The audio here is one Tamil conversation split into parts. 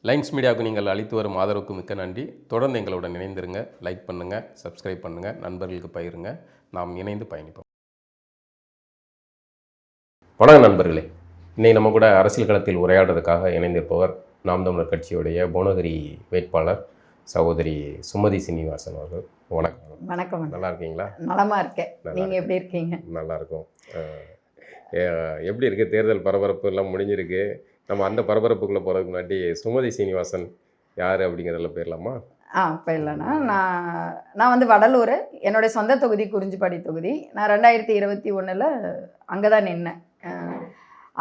லைன்ஸ் மீடியாவுக்கு நீங்கள் அளித்து வரும் ஆதரவுக்கு மிக்க நன்றி. தொடர்ந்து எங்களுடன் இணைந்திருங்க. லைக் பண்ணுங்கள், சப்ஸ்கிரைப் பண்ணுங்கள், நண்பர்களுக்கு பகிருங்க. நாம் இணைந்து பயணிப்போம். வணக்கம் நண்பர்களே. இன்னைக்கு நம்ம கூட அரசியல் களத்தில் உரையாடுறதுக்காக இணைந்திருப்பவர் நாம் தமிழர் கட்சியுடைய புவனகிரி வேட்பாளர் சகோதரி சுமதி சீனிவாசன் அவர்கள். வணக்கம். வணக்கம். நல்லா இருக்கீங்களா? நலமாக இருக்கேன். நீங்கள் எப்படி இருக்கீங்க? நல்லா இருக்கும். எப்படி இருக்குது? தேர்தல் பரபரப்பு எல்லாம் முடிஞ்சிருக்கு. நம்ம அந்த பரபரப்புக்குள்ளே போகிறதுக்கு முன்னாடி சுமதி சீனிவாசன் யார் அப்படிங்கிறதுல போயிடலாமா? போயிடலாண்ணா. நான் வந்து வடலூர், என்னுடைய சொந்த தொகுதி குறிஞ்சிப்பாடி தொகுதி. நான் 2021 அங்கே தான் நின்னேன்.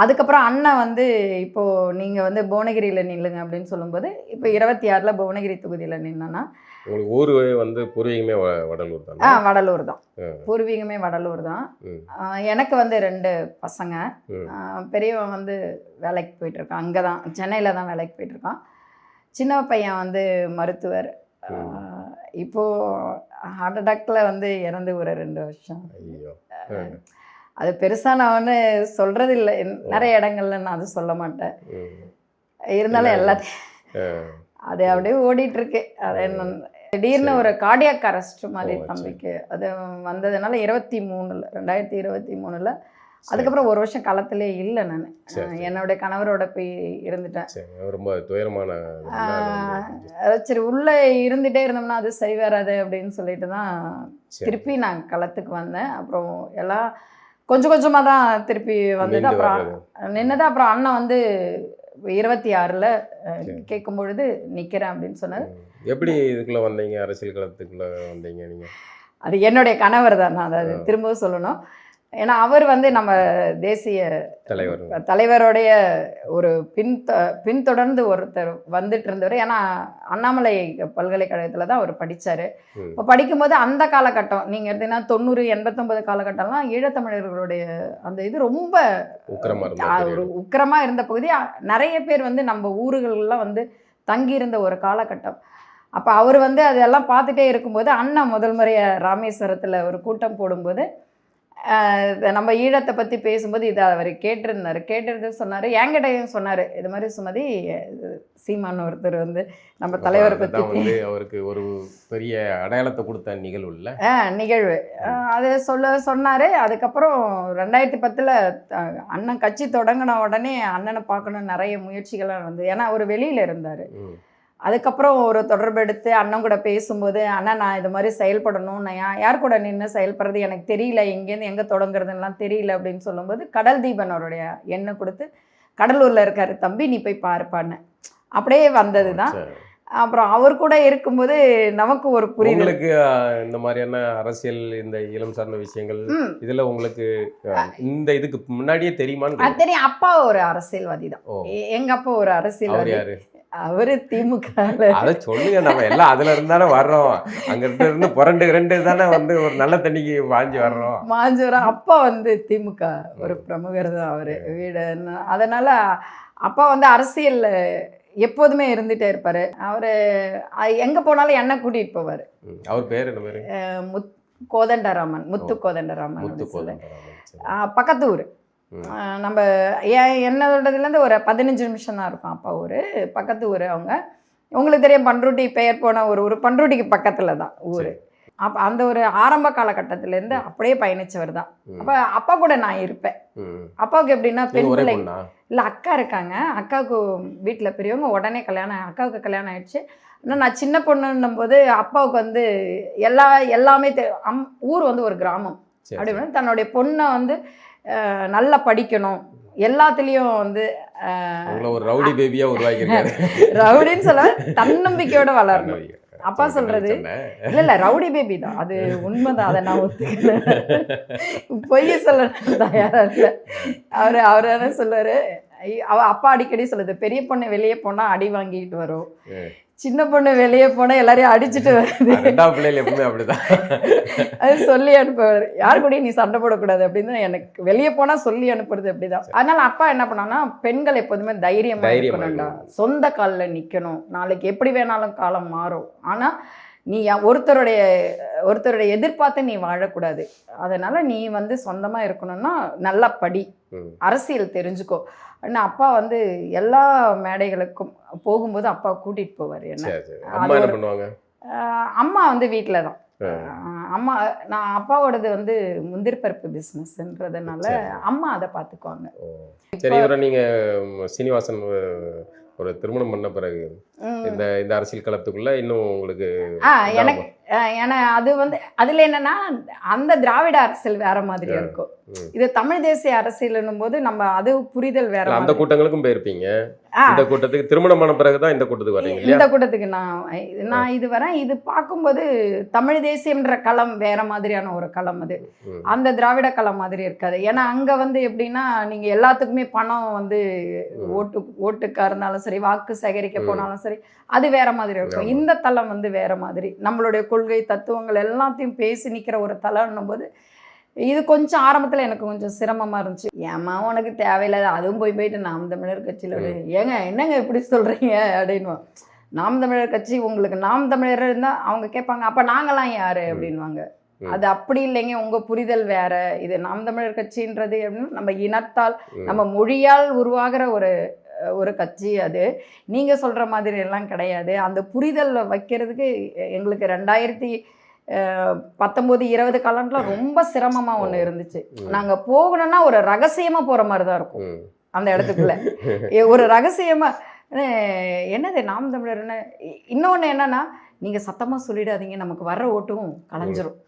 அதுக்கப்புறம் அண்ணன் வந்து இப்போது நீங்கள் வந்து புவனகிரியில் நில்லுங்க அப்படின்னு சொல்லும்போது இப்போ 26 புவனகிரி தொகுதியில் நின்னேன்னா. உங்களுக்கு ஊர் வந்து பூர்வீகமே வடலூர் தான்? வடலூர் தான். பூர்வீகமே வடலூர் தான். எனக்கு வந்து 2 பசங்க. பெரியவன் வந்து வேலைக்கு போயிட்டுருக்கான், அங்கே தான் சென்னையில் தான் வேலைக்கு போயிட்டுருக்கான். சின்ன பையன் வந்து மருத்துவர். இப்போது ஹார்ட் அட்டாக்கில் வந்து இறந்து ஒரு 2 வருஷம். அது பெருசாக நான் ஒன்று சொல்கிறது இல்லை. நிறைய இடங்கள்ல நான் அது சொல்ல மாட்டேன். இருந்தாலும் எல்லாத்தையும் அது அப்படியே ஓடிட்டுருக்கு. அது என்ன திடீர்னு ஒரு கார்டியாக் அரெஸ்ட் மாதிரி தம்பிக்கு அது வந்ததுனால 2023 அதுக்கப்புறம் ஒரு வருஷம் களத்திலே இல்லை. நான் என்னுடைய கணவரோட போய் இருந்துட்டேன். ரொம்ப துயரமான. சரி, உள்ளே இருந்துகிட்டே இருந்தோம்னா அது சரி வராது அப்படின்னு சொல்லிட்டு தான் திருப்பி நான் களத்துக்கு வந்தேன். அப்புறம் எல்லாம் கொஞ்சம் கொஞ்சமாக தான் திருப்பி வந்தது. அப்புறம் நின்னது. அப்புறம் அண்ணன் வந்து 26 கேட்கும் பொழுது நிற்கிறேன் அப்படின்னு சொன்னார். எப்படி இதுக்குள்ளே வந்தீங்க? அரசியல் களத்துக்குள்ளே வந்தீங்க நீங்கள்? அது என்னுடைய கணவர் தான். நான் அதை திரும்பவும் சொல்லணும். ஏன்னா அவர் வந்து நம்ம தேசிய தலைவருடைய ஒரு பின்தொடர்ந்து ஒருத்தர் வந்துட்டு இருந்தவர். ஏன்னா அண்ணாமலை பல்கலைக்கழகத்தில் தான் அவர் படித்தார். இப்போ படிக்கும்போது அந்த காலகட்டம் நீங்கள் எடுத்தீங்கன்னா 90, 89 காலகட்டம்லாம் ஈழத்தமிழர்களுடைய அந்த இது ரொம்ப ஒரு உக்கிரமாக இருந்த பகுதி. நிறைய பேர் வந்து நம்ம ஊர்களெலாம் வந்து தங்கியிருந்த ஒரு காலகட்டம். அப்போ அவர் வந்து அதெல்லாம் பார்த்துட்டே இருக்கும்போது அண்ணன் முதல் முறையாக ராமேஸ்வரத்தில் ஒரு கூட்டம் போடும்போது நம்ம ஈழத்தை பற்றி பேசும்போது இதை அவர் கேட்டிருந்து சொன்னார். என்கிட்டையும் சொன்னார், இது மாதிரி சுமதி சீமான் ஒருத்தர் வந்து நம்ம தலைவரை பற்றி அவருக்கு ஒரு பெரிய அடையாளத்தை கொடுத்த நிகழ்வு அது சொன்னார். அதுக்கப்புறம் 2010 அண்ணன் கட்சி தொடங்கின உடனே அண்ணனை பார்க்கணும் நிறைய முயற்சிகள்லாம் வந்து. ஏன்னா அவர் வெளியில் இருந்தார். அதுக்கப்புறம் ஒரு தொடர்பு எடுத்து அண்ணன் கூட பேசும்போது, அண்ணன் நான் இது மாதிரி செயல்படணும், நான் யார் கூட நின்று செயல்படுறது எனக்கு தெரியல, எங்கேருந்து எங்கே தொடங்குறதுலாம் தெரியல அப்படின்னு சொல்லும்போது கடல் தீபன் அவருடைய எண்ணெய் கொடுத்து, கடலூரில் இருக்கார் தம்பி, நீ போய் பார்ப்பான்னு அப்படியே வந்தது தான். அப்புறம் அவர் கூட இருக்கும்போது நமக்கு ஒரு புரிதலுக்கு இந்த மாதிரியான அரசியல் இந்த இளம் சார்ந்த விஷயங்கள் இதில் உங்களுக்கு இந்த இதுக்கு முன்னாடியே தெரியுமான்னு? தெரியும். அப்பா ஒரு அரசியல்வாதி தான். எங்கள் அப்பா ஒரு அரசியல்வாதி. அவரு திமுக. அதை சொல்லுங்க, நம்ம எல்லாம் அதுல இருந்தானே வர்றோம். அங்கிட்ட இருந்து புரண்டு தானே வந்து ஒரு நல்ல தண்ணிக்கு வாஞ்சி வர்றோம். அப்பா வந்து திமுக ஒரு பிரமுகர் தான் அவரு வீடு. அதனால அப்பா வந்து அரசியல் எப்போதுமே இருந்துட்டே இருப்பாரு. அவரு எங்க போனாலும் என்ன கூட்டிட்டு போவாரு. அவர் பேர் என்ன பேரு? கோதண்டராமன், முத்து கோதண்டராமன். பக்கத்து ஊர். நம்ம என்னோடதுலேருந்து ஒரு 15 நிமிஷம் தான் இருக்கும் அப்பா ஊர். பக்கத்து ஊர் அவங்க. உங்களுக்கு தெரியும், பண்ருட்டி பெயர் போன ஒரு ஊர். பண்ருட்டிக்கு பக்கத்தில் தான் ஊர். அப்போ அந்த ஒரு ஆரம்ப காலகட்டத்திலேருந்து அப்படியே பயணித்தவர் தான். அப்போ அப்பா கூட நான் இருப்பேன். அப்பாவுக்கு எப்படின்னா பெண் பிள்ளை இல்லை, அக்கா இருக்காங்க. அக்காவுக்கு வீட்டில் பெரியவங்க, உடனே அக்காவுக்கு கல்யாணம் ஆயிடுச்சு. ஆனால் நான் சின்ன பொண்ணுன்னும் போது அப்பாவுக்கு வந்து எல்லாமே ஊர் வந்து ஒரு கிராமம். அப்படி தன்னுடைய பொண்ணை வந்து நல்லா படிக்கணும், எல்லாத்துலேயும் வந்து ஒரு ரவுடி பேபியாக உருவாக்கியிருக்காரு. ரவுடின்னு சொல்ல தன்னம்பிக்கையோட வளரணும். அப்பா சொல்கிறது இல்லை ரவுடி பேபி தான், அது உண்மைதான். அதை நான் ஒத்துக்கிறேன், பொய்ய சொல்ல தயாராக இல்லை. அவர் என்ன சொல்லுவார், அப்பா அடிக்கடி சொல்லுது, பெரிய பொண்ணு வெளியே போனால் அடி வாங்கிட்டு வரும், சின்ன பொண்ணு வெளியே போனால் எல்லாரையும் அடிச்சுட்டு வருது. அப்படிதான் அது சொல்லி அனுப்புவார். யாரு கூட நீ சண்டை போடக்கூடாது அப்படின்னு எனக்கு வெளியே போனால் சொல்லி அனுப்புறது அப்படிதான். அதனால அப்பா என்ன பண்ணான்னா, பெண்கள் எப்போதுமே தைரியமாக இருக்கணும்டா, சொந்த காலில் நிற்கணும், நாளைக்கு எப்படி வேணாலும் காலம் மாறும், ஆனால் நீ ஒருத்தருடைய எதிர்பார்த்து நீ வாழக்கூடாது. அதனால நீ வந்து சொந்தமா இருக்கணும்னா நல்லா படி, அரசியல் தெரிஞ்சுக்கோ. ஆனால் அப்பா வந்து எல்லா மேடைகளுக்கும் போகும்போது அப்பா கூட்டிட்டு போவார் என்ன. அம்மா வந்து வீட்டில் தான். அம்மா நான் அப்பாவோடது வந்து முந்திரி பருப்பு பிஸ்னஸ்ன்றதுனால அம்மா அதை பார்த்துக்குவாங்க. சரி, இவரை நீங்கள் சீனிவாசன் ஒரு திருமணம் பண்ண பிறகு இந்த இந்த அரசியல் களத்துக்குள்ள இன்னும் உங்களுக்கு எனக்கு ஏன்னா அது வந்து அதில் என்னன்னா அந்த திராவிட அரசியல் வேற மாதிரி இருக்கும். இது தமிழ் தேசிய அரசியல்னும் போது நம்ம அது புரிதல் வேற. அந்த கூட்டங்களுக்கும் போயிருப்பீங்க. இந்த கூட்டத்துக்கு திருமணமான பிறகுதான் இந்த கூட்டத்துக்கு வரீங்க. இந்த கூட்டத்துக்கு நான் இது வரேன். இது பார்க்கும்போது தமிழ் தேசியம்ன்ற களம் வேற மாதிரியான ஒரு களம். அது அந்த திராவிட களம் மாதிரி இருக்காது. ஏன்னா அங்க வந்து எப்படின்னா நீங்க எல்லாத்துக்குமே பணம் வந்து ஓட்டுக்கா இருந்தாலும் சரி, வாக்கு சேகரிக்க போனாலும் சரி, அது வேற மாதிரி இருக்கும். இந்த தளம் வந்து வேற மாதிரி நம்மளுடைய கொள்கை தத்துவங்கள் எல்லாத்தையும் பேசி நிற்கிற ஒரு தளம்னும் போது இது கொஞ்சம் ஆரம்பத்தில் எனக்கு கொஞ்சம் சிரமமாக இருந்துச்சு. ஏமா உனக்கு தேவையில்லாத அதுவும் போயிட்டு நாம் தமிழர் கட்சியில் ஏங்க என்னங்க இப்படி சொல்கிறீங்க அப்படின்வாங்க. நாம் தமிழர் கட்சி உங்களுக்கு நாம் தமிழர் இருந்தால் அவங்க கேட்பாங்க அப்போ நாங்களாம் யார் அப்படின்வாங்க. அது அப்படி இல்லைங்க, உங்கள் புரிதல் வேற. இது நாம் தமிழர் கட்சின்றது அப்படின்னு நம்ம இனத்தால் நம்ம மொழியால் உருவாகிற ஒரு கட்சி. அது நீங்கள் சொல்கிற மாதிரி எல்லாம் கிடையாது. அந்த புரிதல் வைக்கிறதுக்கு எங்களுக்கு 2019-20 காலத்தில் ரொம்ப சிரமமாக ஒன்று இருந்துச்சு. நாங்கள் போகணுன்னா ஒரு ரகசியமாக போகிற மாதிரி தான் இருக்கும் அந்த இடத்துக்குள்ள. ஒரு ரகசியமாக என்னது நாம் தமிழர்னு. இன்னொன்று என்னன்னா நீங்கள் சத்தமாக சொல்லிடாதீங்க, நமக்கு வர்ற ஓட்டும் கலைஞ்சிரும்.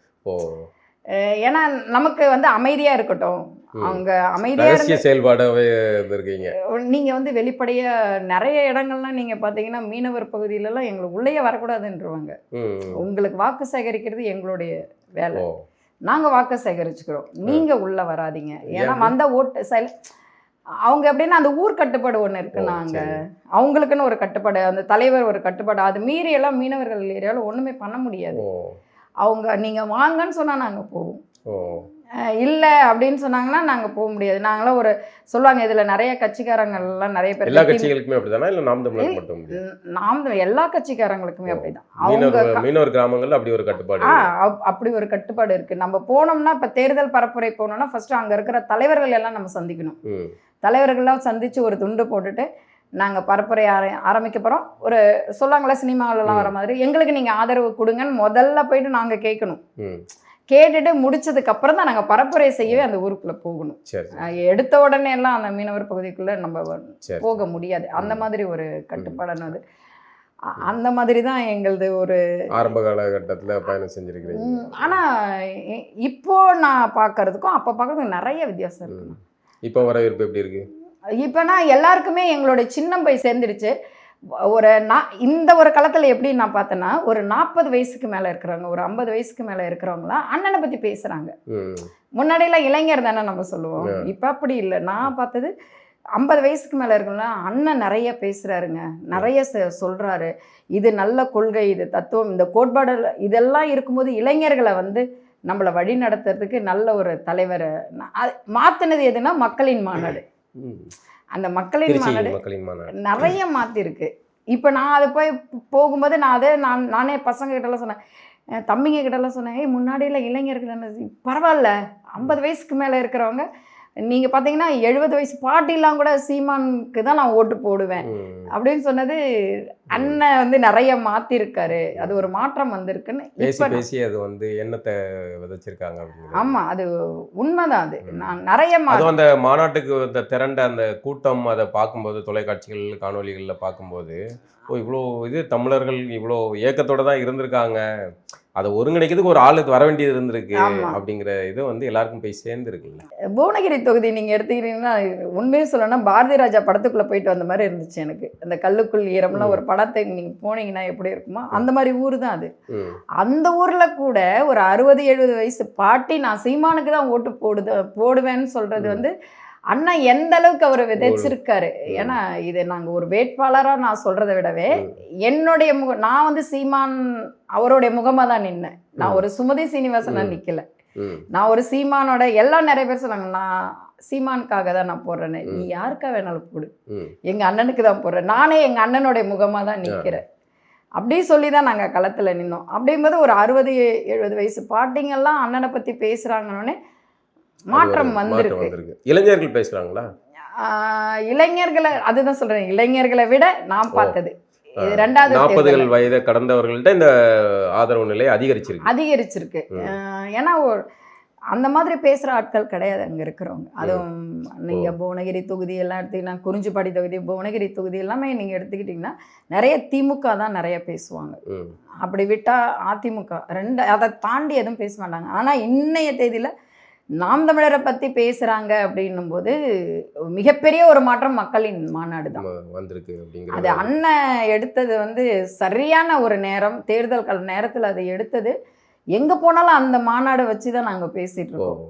ஏன்னா நமக்கு வந்து அமைதியாக இருக்கட்டும், அவங்க அமைதியாக செயல்பாடாகவே இருந்திருக்கீங்க. நீங்கள் வந்து வெளிப்படையாக நிறைய இடங்கள்லாம் நீங்கள் பார்த்தீங்கன்னா மீனவர் பகுதியிலலாம் எங்களுக்கு உள்ளேயே வரக்கூடாதுன்றவாங்க. உங்களுக்கு வாக்கு சேகரிக்கிறது எங்களுடைய வேலை, நாங்கள் வாக்கு சேகரிச்சுக்கிறோம், நீங்கள் உள்ளே வராதிங்க. ஏன்னா அந்த ஓட்டு அவங்க எப்படின்னா அந்த ஊர் கட்டுப்பாடு ஒன்று இருக்குன்னா அங்கே அவங்களுக்குன்னு ஒரு கட்டுப்பாடு, அந்த தலைவர் ஒரு கட்டுப்பாடு, அது மீறி எல்லாம் மீனவர்கள் ஏரியாவில் ஒன்றுமே பண்ண முடியாது. அவங்க நீங்கள் வாங்கன்னு சொன்னால் நாங்கள் போவோம், இல்லை அப்படின்னு சொன்னாங்கன்னா நாங்கள் போக முடியாது. நாங்களாம் ஒரு சொல்லுவாங்க இதில் நிறைய கட்சிக்காரங்கள்லாம் நிறைய பேர், எல்லா கட்சிகளுக்குமே அப்படிதானா இல்லை நாம் தமிழர் மட்டும்? நாம் எல்லா கட்சிக்காரங்களுக்குமே அப்படிதான். அவங்க மீனவர் கிராமங்கள்ல அப்படி ஒரு கட்டுப்பாடு, அப்படி ஒரு கட்டுப்பாடு இருக்குது. நம்ம போனோம்னா இப்போ தேர்தல் பரப்புரை போனோம்னா ஃபஸ்ட்டு அங்கே இருக்கிற தலைவர்கள் எல்லாம் நம்ம சந்திக்கணும். தலைவர்கள்லாம் சந்தித்து ஒரு துண்டு போட்டுட்டு நாங்கள் பரப்புரை ஆரம்பிக்க போகிறோம், ஒரு சொல்லுவாங்களா சினிமாவிலலாம் வர மாதிரி எங்களுக்கு நீங்கள் ஆதரவு கொடுங்கன்னு முதல்ல போயிட்டு நாங்கள் கேட்கணும். கேட்டுட்டு முடிச்சதுக்கப்புறம் தான் நாங்கள் பரப்புரை செய்யவே அந்த ஊருக்குள்ளே போகணும். எடுத்த உடனே எல்லாம் அந்த மீனவர் பகுதிக்குள்ளே நம்ம போக முடியாது. அந்த மாதிரி ஒரு கட்டுப்பாடானது. அந்த மாதிரி தான் எங்களது ஒரு ஆரம்ப காலகட்டத்தில் பயணம் செஞ்சுருக்கிறீங்க. ஆனால் இப்போ நான் பார்க்கறதுக்கும் அப்போ பார்க்கறதுக்கும் நிறைய வித்தியாசம் இருக்குண்ணா. இப்போ வரவேற்பு எப்படி இருக்குது? இப்போனா எல்லாருக்குமே எங்களோட சின்னம் போய் சேர்ந்துடுச்சு. இந்த ஒரு களத்தில் எப்படி நான் பார்த்தேன்னா ஒரு 40 வயசுக்கு மேலே இருக்கிறவங்க, ஒரு 50 வயசுக்கு மேலே இருக்கிறவங்களாம் அண்ணனை பற்றி பேசுகிறாங்க. முன்னாடியெல்லாம் இளைஞர் தானே நம்ம சொல்லுவோம், இப்போ அப்படி இல்லை. நான் பார்த்தது 50 வயசுக்கு மேலே இருக்குங்களா அண்ணன் நிறைய பேசுகிறாருங்க, நிறைய சொல்கிறாரு. இது நல்ல கொள்கை, இது தத்துவம், இந்த கோட்பாடு இதெல்லாம் இருக்கும்போது இளைஞர்களை வந்து நம்மளை வழி நடத்துறதுக்கு நல்ல ஒரு தலைவரை மாற்றினது எதுனா மக்களின் மாநாடு. அந்த மக்களின் மாநாடு நிறைய மாற்றிருக்கு. இப்போ நான் அதை போகும்போது நானே பசங்க கிட்டலாம் சொன்னேன், தம்பிங்க கிட்டலாம் சொன்னேன், முன்னாடியெல்லாம் இளைஞர்கள் என்ன பரவாயில்ல 50 வயசுக்கு மேலே இருக்கிறவங்க நீங்கள் பார்த்தீங்கன்னா 70 வயசு பாட்டிலாம் கூட சீமானுக்கு தான் நான் ஓட்டு போடுவேன் அப்படின்னு சொன்னது அண்ணன் வந்து நிறைய மாற்றிருக்காரு. அது ஒரு மாற்றம் வந்திருக்குன்னு பேசி அது வந்து எண்ணத்தை விதைச்சிருக்காங்க. ஆமாம், அது உண்மைதான். அது நான் நிறைய அந்த மாநாட்டுக்கு திரண்ட அந்த கூட்டம் அதை பார்க்கும்போது தொலைக்காட்சிகள் காணொலிகளில் பார்க்கும்போது இவ்வளோ இது தமிழர்கள் இவ்வளோ ஏக்கத்தோடு தான் இருந்திருக்காங்க, அதை ஒருங்கிணைக்கிறதுக்கு ஒரு ஆளுக்கு வர வேண்டியது இருந்திருக்கு அப்படிங்கிற இது வந்து எல்லாருக்கும் போய் சேர்ந்துருக்குல்ல. புவனகிரி தொகுதி நீங்கள் எடுத்துக்கிட்டீங்கன்னா உண்மையே சொல்லணும்னா பாரதி ராஜா படத்துக்குள்ளே போயிட்டு வந்த மாதிரி இருந்துச்சு எனக்கு. அந்த கல்லுக்குள் ஈரம்லாம் ஒரு படத்தை நீங்கள் போனீங்கன்னா எப்படி இருக்குமோ அந்த மாதிரி ஊர் தான் அது. அந்த ஊரில் கூட ஒரு 60-70 வயசு பாட்டி நான் சீமானுக்கு தான் ஓட்டு போடுவேன்னு சொல்கிறது வந்து அண்ணா எந்த அளவுக்கு அவர் விதைச்சிருக்காரு. ஏன்னா இதை நாங்கள் ஒரு வேட்பாளராக நான் சொல்கிறத விடவே என்னுடைய நான் வந்து சீமான் அவருடைய முகமாக தான் நின்னேன். நான் ஒரு சுமதி சீனிவாசனா நிற்கல, நான் ஒரு சீமானோட எல்லாம் நிறைய பேர் சொன்னாங்க நான் சீமானுக்காக தான் நான் போடுறேன்னு. நீ யாருக்கா வேணாலும் போடு, எங்கள் அண்ணனுக்கு தான் போடுறேன், நானே எங்கள் அண்ணனுடைய முகமாக தான் நிற்கிறேன். அப்படி சொல்லி தான் நாங்கள் களத்தில் நின்னோம். அப்படிங்கும்போது ஒரு 60-70 வயசு பாட்டிங்கெல்லாம் அண்ணனை பற்றி பேசுகிறாங்கன்னொடனே மாற்றம் வந்திருக்கு. இளைஞர்கள் பேசுகிறாங்களா? இளைஞர்களை அதுதான் சொல்கிறேன், இளைஞர்களை விட நான் பார்த்தது இது 2வது 40 வயதை கடந்தவர்கள்ட்ட இந்த ஆதரவு நிலை அதிகரிச்சிருக்கு. ஏன்னா அந்த மாதிரி பேசுகிற ஆட்கள் கிடையாது அங்கே இருக்கிறவங்க. அதுவும் நீங்கள் புவனகிரி தொகுதி எல்லாம் எடுத்துக்கிட்டீங்கன்னா, குறிஞ்சிப்பாடி தொகுதி, புவனகிரி தொகுதி எல்லாமே நீங்கள் எடுத்துக்கிட்டிங்கன்னா நிறைய திமுக தான் நிறைய பேசுவாங்க. அப்படி விட்டால் அதிமுக அதை தாண்டி எதுவும் பேச மாட்டாங்க. ஆனால் இன்னைய தேதியில் நாம் தமிழரை பற்றி பேசுகிறாங்க அப்படின்னும் போது மிகப்பெரிய ஒரு மாற்றம் மக்களின் மாநாடு தான் வந்திருக்கு. அது அண்ணன் எடுத்தது வந்து சரியான ஒரு நேரம், தேர்தல் கால நேரத்தில் அதை எடுத்தது. எங்கே போனாலும் அந்த மாநாடை வச்சு தான் நாங்கள் பேசிகிட்டு இருக்கோம்.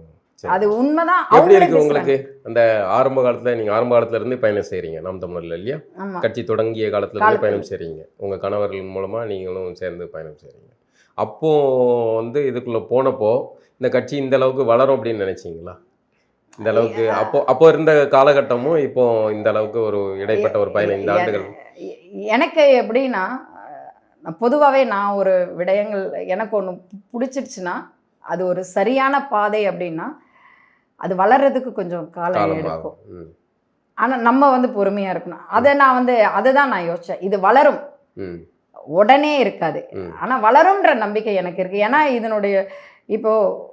அது உண்மைதான். எப்படி இருக்கு உங்களுக்கு அந்த ஆரம்ப காலத்தில்? நீங்கள் ஆரம்ப காலத்துல இருந்து பயணம் செய்கிறீங்க நாம் தமிழர்ல இல்லையா? கட்சி தொடங்கிய காலத்துல இருந்து பயணம் செய்கிறீங்க. உங்கள் கணவர்கள் மூலமாக நீங்களும் சேர்ந்து பயணம் செய்கிறீங்க. அப்போ வந்து இதுக்குள்ளே போனப்போ இந்த கட்சி இந்த அளவுக்கு வளரும் அப்படின்னு நினைச்சீங்களா? இந்த அளவுக்கு அப்போ இருந்த காலகட்டமும் இப்போ இந்த அளவுக்கு ஒரு இடைப்பட்ட ஒரு 15 ஆண்டுகள் எனக்கு எப்படின்னா, பொதுவாகவே நான் ஒரு விடயங்கள் எனக்கு ஒன்று பிடிச்சிருச்சுன்னா அது ஒரு சரியான பாதை அப்படின்னா அது வளர்றதுக்கு கொஞ்சம் காலம் எடுக்கும். ஆனால் நம்ம வந்து பொறுமையாக இருக்கணும். அதை தான் நான் யோசித்தேன். இது வளரும், உடனே இருக்காது, ஆனால் வளரும்ன்ற நம்பிக்கை எனக்கு இருக்குது. ஏன்னா இதனுடைய இப்போது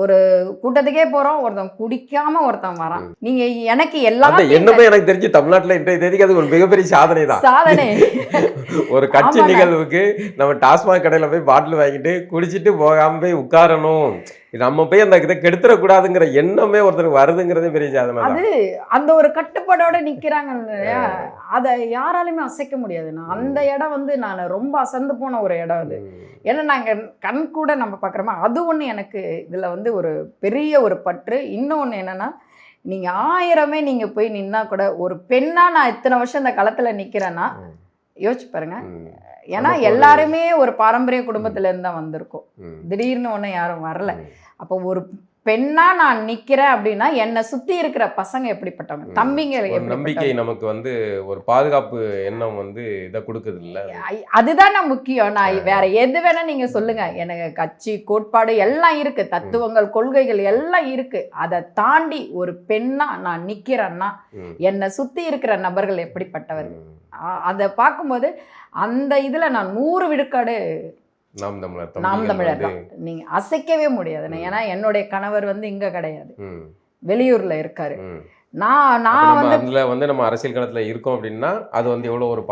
ஒரு கூட்டத்துக்கே போறோம், ஒருத்தன் குடிக்காம ஒருத்தன் வரான். நீங்க எனக்கு எல்லாத்தையும் என்னமே எனக்கு தெரிஞ்சு தமிழ்நாட்டுல இன்றைய தேதிக்கு அது ஒரு மிகப்பெரிய சாதனை தான். சாதனை. ஒரு கட்சி நிகழ்வுக்கு நம்ம டாஸ்மாக் கடையில போய் பாட்டில் வாங்கிட்டு குடிச்சிட்டு போகாம போய் உட்காரணும், நம்ம போய் அந்த இதை கெடுத்துடக்கூடாதுங்கிற எண்ணமே ஒருத்தருக்கு வருதுங்கிறதே பெரிய சாதனை. அது அந்த ஒரு கட்டுப்பாடோட நிக்கிறாங்க இல்லையா, அதை யாராலுமே அசைக்க முடியாது. அந்த இடம் வந்து நான் ரொம்ப அசந்து போன ஒரு இடம் அது. ஏன்னா நாங்கள் கண் கூட நம்ம பார்க்குறோமா, அது ஒன்று எனக்கு இதில் வந்து ஒரு பெரிய ஒரு பற்று. இன்னொன்று என்னென்னா, நீங்கள் 1000மே நீங்கள் போய் நின்னா கூட ஒரு பெண்ணாக நான் இத்தனை வருஷம் இந்த களத்தில் நிற்கிறேன்னா யோசிச்சு பாருங்க. ஏன்னா எல்லாருமே ஒரு பாரம்பரிய குடும்பத்திலேருந்து தான் வந்திருக்கோம். திடீர்னு ஒன்றும் யாரும் வரல. அப்போ ஒரு பெண்ணா நான் நிக்கிறேன் அப்படின்னா என்னை சுத்தி இருக்கிற பசங்க எப்படிப்பட்டவங்க, தம்பிங்க நம்பிக்கை நமக்கு வந்து ஒரு பாதுகாப்பு எண்ணம் வந்து இதை கொடுக்குது இல்லை? அதுதான் முக்கியம். நான் வேற எது வேணா நீங்க சொல்லுங்க, எனக்கு கட்சி கோட்பாடு எல்லாம் இருக்கு, தத்துவங்கள் கொள்கைகள் எல்லாம் இருக்கு. அதை தாண்டி ஒரு பெண்ணா நான் நிக்கிறேன்னா என்னை சுத்தி இருக்கிற நபர்கள் எப்படிப்பட்டவர்கள், அதை பார்க்கும்போது அந்த இதுல நான் 100 விழுக்காடு நாம் தமிழர் தான். நீங்க அசைக்கவே முடியாது. ஏன்னா என்னுடைய கணவர் வந்து இங்க கிடையாது, வெளியூர்ல இருக்காரு. நான் வந்து நம்ம அரசியல் களத்துல இருக்கோம் அப்படின்னா அது வந்து எவ்வளவு ஒரு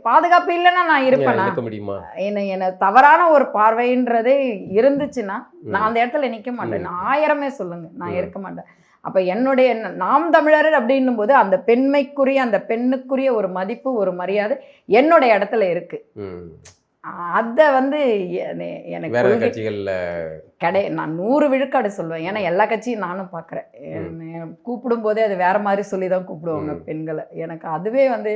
பாதுகாப்பு இல்லைன்னா நான் இருப்பேன் முடியுமா? என்ன தவறான ஒரு பார்வைன்றது இருந்துச்சுன்னா நான் அந்த இடத்துல நிக்க மாட்டேன். 1000மே சொல்லுங்க, நான் இருக்க மாட்டேன். அப்ப என்னுடைய நாம் தமிழர் அப்படின்னும் போது அந்த பெண்மைக்குரிய அந்த பெண்ணுக்குரிய ஒரு மதிப்பு ஒரு மரியாதை என்னுடைய இடத்துல இருக்கு. அதை வந்து எனக்கு நான் 100 விழுக்காடு சொல்லுவேன். ஏன்னா எல்லா கட்சியும் நானும் பார்க்குறேன். கூப்பிடும் போதே அது வேற மாதிரி சொல்லி தான் கூப்பிடுவாங்க பெண்களை. எனக்கு அதுவே வந்து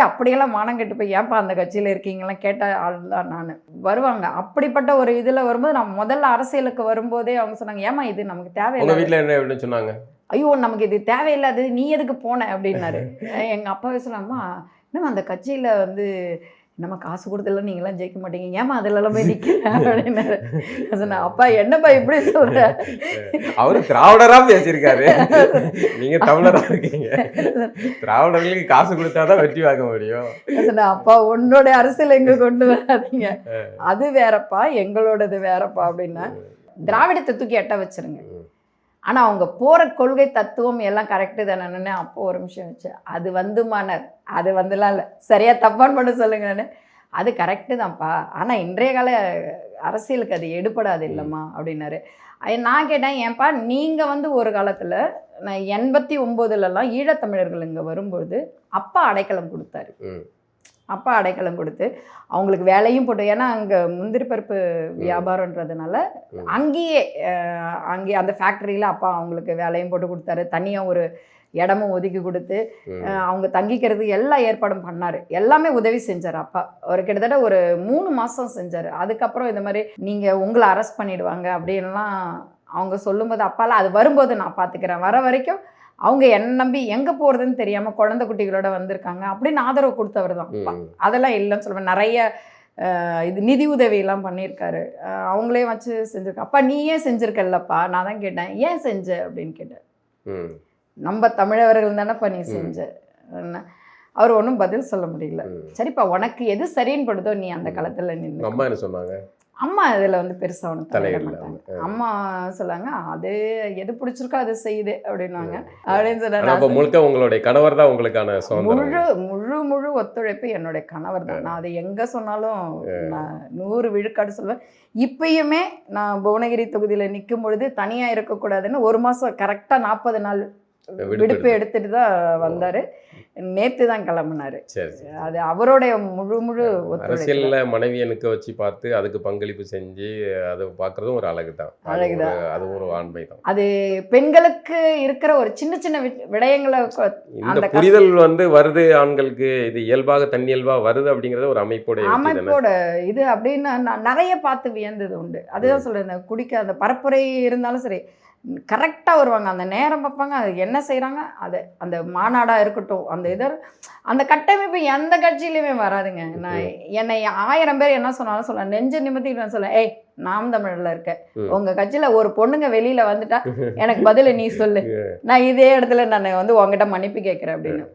அப்படியெல்லாம் மானம் கெட்டு போய் ஏன்ப்பா அந்த கட்சியில் இருக்கீங்களாம் கேட்ட ஆள் தான் நான். வருவாங்க அப்படிப்பட்ட ஒரு இதில் வரும்போது நான் முதல்ல அரசியலுக்கு வரும்போதே அவங்க சொன்னாங்க, ஏமா இது நமக்கு தேவையில்லை. வீட்டில் என்ன சொன்னாங்க? ஐயோ நமக்கு இது தேவையில்லாது, நீ எதுக்கு போன அப்படின்னாரு. எங்கள் அப்பாவே சொன்னாங்கம்மா, இன்னும் அந்த கட்சியில் வந்து நம்ம காசு கொடுத்தெல்லாம் நீங்களாம் ஜெயிக்க மாட்டீங்க, ஏமா அதிலெல்லாம் போய் நிற்கிறேன் அப்படின்னாரு. சொன்னேன், அப்பா என்னப்பா இப்படி சொல்ற? அவரு திராவிடரா பேசியிருக்காரு, நீங்க தமிழரா இருக்கீங்க, திராவிடர்களுக்கு காசு கொடுத்தாதான் வெற்றி வாங்க முடியும். சொன்னேன், அப்பா உன்னோட அரசியல் எங்க கொண்டு வராதீங்க, அது வேறப்பா எங்களோடது வேறப்பா அப்படின்னா. திராவிடத்தை தூக்கி எட்ட வச்சிருங்க, ஆனால் அவங்க போகிற கொள்கை தத்துவம் எல்லாம் கரெக்டு தானே. அப்போ ஒரு நிமிஷம் வச்சு அது வந்து மானர், அது வந்துலாம் இல்லை, சரியாக தப்பான்னு மட்டும் சொல்லுங்கன்னு. அது கரெக்டு தான்ப்பா, ஆனால் இன்றைய கால அரசியலுக்கு அது எடுபடாது இல்லைம்மா அப்படின்னாரு. நான் கேட்டேன், ஏன்ப்பா நீங்கள் வந்து ஒரு காலத்தில் நான் 89லலாம் ஈழத்தமிழர்கள் இங்கே வரும்பொழுது அப்பா அடைக்கலம் கொடுத்தாரு. அப்பா அடைக்கலம் கொடுத்து அவங்களுக்கு வேலையும் போட்டு, ஏன்னா அங்கே முந்திரி பருப்பு வியாபாரன்றதுனால அங்கேயே அந்த ஃபேக்ட்ரியில் அப்பா அவங்களுக்கு வேலையும் போட்டு கொடுத்தாரு. தனியாக ஒரு இடமும் ஒதுக்கி கொடுத்து அவங்க தங்கிக்கிறதுக்கு எல்லா ஏற்பாடும் பண்ணார். எல்லாமே உதவி செஞ்சார் அப்பா. ஒரு கிட்டத்தட்ட ஒரு 3 மாதம் செஞ்சார். அதுக்கப்புறம் இந்த மாதிரி நீங்கள் உங்களை அரெஸ்ட் பண்ணிடுவாங்க அப்படின்லாம் அவங்க சொல்லும்போது அப்பாலாம் அது வரும்போது நான் பார்த்துக்கிறேன், வர வரைக்கும் அவங்க என்ன நம்பி எங்கே போகிறதுன்னு தெரியாமல் குழந்தை குட்டிகளோட வந்திருக்காங்க அப்படின்னு ஆதரவு கொடுத்தவர் தான். அதெல்லாம் இல்லைன்னு சொல்லுவேன். நிறைய இது நிதி உதவியெல்லாம் பண்ணியிருக்காரு. அவங்களே வச்சு செஞ்சுருக்கேன். அப்பா நீ ஏன் செஞ்சுருக்கல்லப்பா? நான் தான் கேட்டேன், ஏன் செஞ்ச அப்படின்னு கேட்டேன். நம்ம தமிழர்கள் தானேப்பா நீ செஞ்ச. அவர் ஒன்றும் பதில் சொல்ல முடியல. சரிப்பா உனக்கு எது சரின்னு படுதோ நீ அந்த காலத்தில் நின்று. அம்மா என்ன சொன்னாங்க? அம்மா அதில் வந்து பெருசாக ஒன்று தலையிட மாட்டாங்க. அம்மா சொல்லாங்க அது எது பிடிச்சிருக்கோ அது செய்யுது அப்படின்வாங்க. அப்படின்னு சொன்னாங்க. முழுக்க உங்களுடைய கணவர் தான் உங்களுக்கான முழு ஒத்துழைப்பு என்னுடைய கணவர் தான். நான் அதை எங்கே சொன்னாலும் நான் 100 விழுக்காடு சொல்லுவேன். இப்பயுமே நான் புவனகிரி தொகுதியில் நிற்கும் பொழுது தனியாக இருக்கக்கூடாதுன்னு 1 மாதம் கரெக்டாக 40 நாள் விடுப்பு எடுத்துட்டு தான் வந்தார். நேற்று தான் கிளம்புனாரு. அது அவருடைய முழு அரசியல்ல மனைவியை நிற்க வச்சு பார்த்து அதுக்கு பங்களிப்பு செஞ்சு அதை பார்க்கறதும் ஒரு அழகுதான். அது ஒரு ஆண்மை தான். அது பெண்களுக்கு இருக்கிற ஒரு சின்ன சின்ன விடயங்களை இந்த புரிதல் வந்து வருது ஆண்களுக்கு. இது இயல்பாக தன்னியல்பாக வருது அப்படிங்கிறது ஒரு அமைப்போட இது அப்படின்னு நான் நிறைய பார்த்து வியந்தது உண்டு. அதுதான் சொல்றேன். குடிக்க அந்த பரப்புரை இருந்தாலும் சரி கரெக்டாக வருவாங்க, அந்த நேரம் பார்ப்பாங்க, அது என்ன செய்கிறாங்க, அது அந்த மாநாடாக இருக்கட்டும், அந்த கட்டமைப்பு எந்த கட்சியிலையுமே வராதுங்க. நான் என்னை 1000 பேர் என்ன சொன்னாலும் சொல்ல நெஞ்ச நிமித்திட்டு நான் சொல்ல, ஏய் நாம் தமிழில் இருக்க உங்கள் கட்சியில் ஒரு பொண்ணுங்க வெளியில் வந்துட்டா எனக்கு பதில் நீ சொல்லு, நான் இதே இடத்துல நான் வந்து உங்ககிட்ட மன்னிப்பு கேட்குறேன் அப்படின்னு.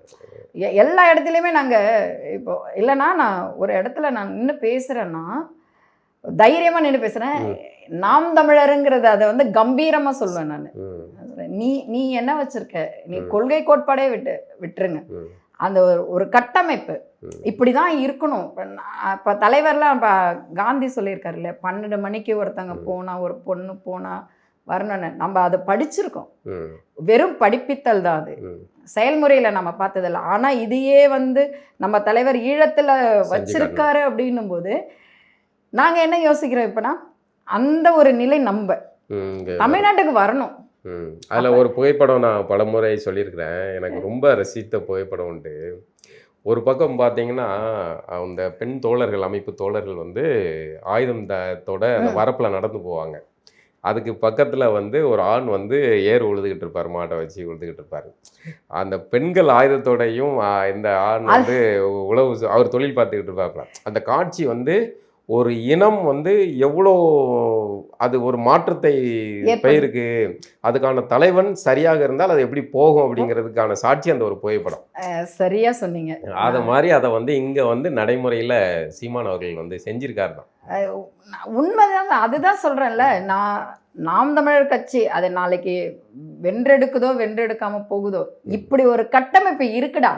எல்லா இடத்துலையுமே நாங்கள் இப்போ இல்லைன்னா நான் ஒரு இடத்துல நான் நின்று பேசுகிறேன்னா தைரியமாக நின்று பேசுகிறேன். நாம் தமிழருங்கிறது அதை வந்து கம்பீரமாக சொல்லுவேன் நான். நீ என்ன வச்சிருக்க, நீ கொள்கை கோட்பாடே விட்டுருங்க. அந்த ஒரு கட்டமைப்பு இப்படி தான் இருக்கணும். இப்போ தலைவர்லாம் இப்போ காந்தி சொல்லியிருக்காருல்ல, 12 மணிக்கு ஒருத்தங்க போனால் ஒரு பொண்ணு போனால் வரணும்னு. நம்ம அதை படிச்சிருக்கோம். வெறும் படிப்பித்தல் தான் அது, செயல்முறையில் நம்ம பார்த்ததில்ல. ஆனால் இதையே வந்து நம்ம தலைவர் ஈழத்தில் வச்சிருக்காரு அப்படின்னும் போது நாங்கள் என்ன யோசிக்கிறோம் இப்போனா, அந்த ஒரு நிலை நம்ம தமிழ்நாட்டுக்கு வரணும். அதில் ஒரு புகைப்படம் நான் பலமுறை சொல்லியிருக்கிறேன். எனக்கு ரொம்ப ரசித்த புகைப்படம் உண்டு. ஒரு பக்கம் பார்த்தீங்கன்னா அந்த பெண் தோழர்கள், அமைப்பு தோழர்கள் வந்து ஆயுதத்தோட அந்த வரப்பில் நடந்து போவாங்க. அதுக்கு பக்கத்தில் வந்து ஒரு ஆண் வந்து ஏர் உழுதுகிட்டு இருப்பார், மாட்டை வச்சு உழுதுகிட்டு இருப்பார். அந்த பெண்கள் ஆயுதத்தோடையும் இந்த ஆண் வந்து உழவு அவர் தொழில் பார்த்துக்கிட்டு இருப்பார். அந்த காட்சி வந்து ஒரு இனம் வந்து எவ்வளோ அது ஒரு மாற்றத்தை பெயருக்கு, அதுக்கான தலைவன் சரியாக இருந்தால் அது எப்படி போகும் அப்படிங்கிறதுக்கான சாட்சி அந்த ஒரு புகைப்படம். சரியா சொன்னீங்க. அதை மாதிரி அதை வந்து இங்கே வந்து நடைமுறையில் சீமான் அவர்கள் வந்து செஞ்சிருக்காரு தான். உண்மைதான். அதுதான் சொல்கிறேன்ல, நாம் தமிழர் கட்சி அதை நாளைக்கு வென்றெடுக்குதோ வென்றெடுக்காம போகுதோ, இப்படி ஒரு கட்டமைப்பு இருக்குடா,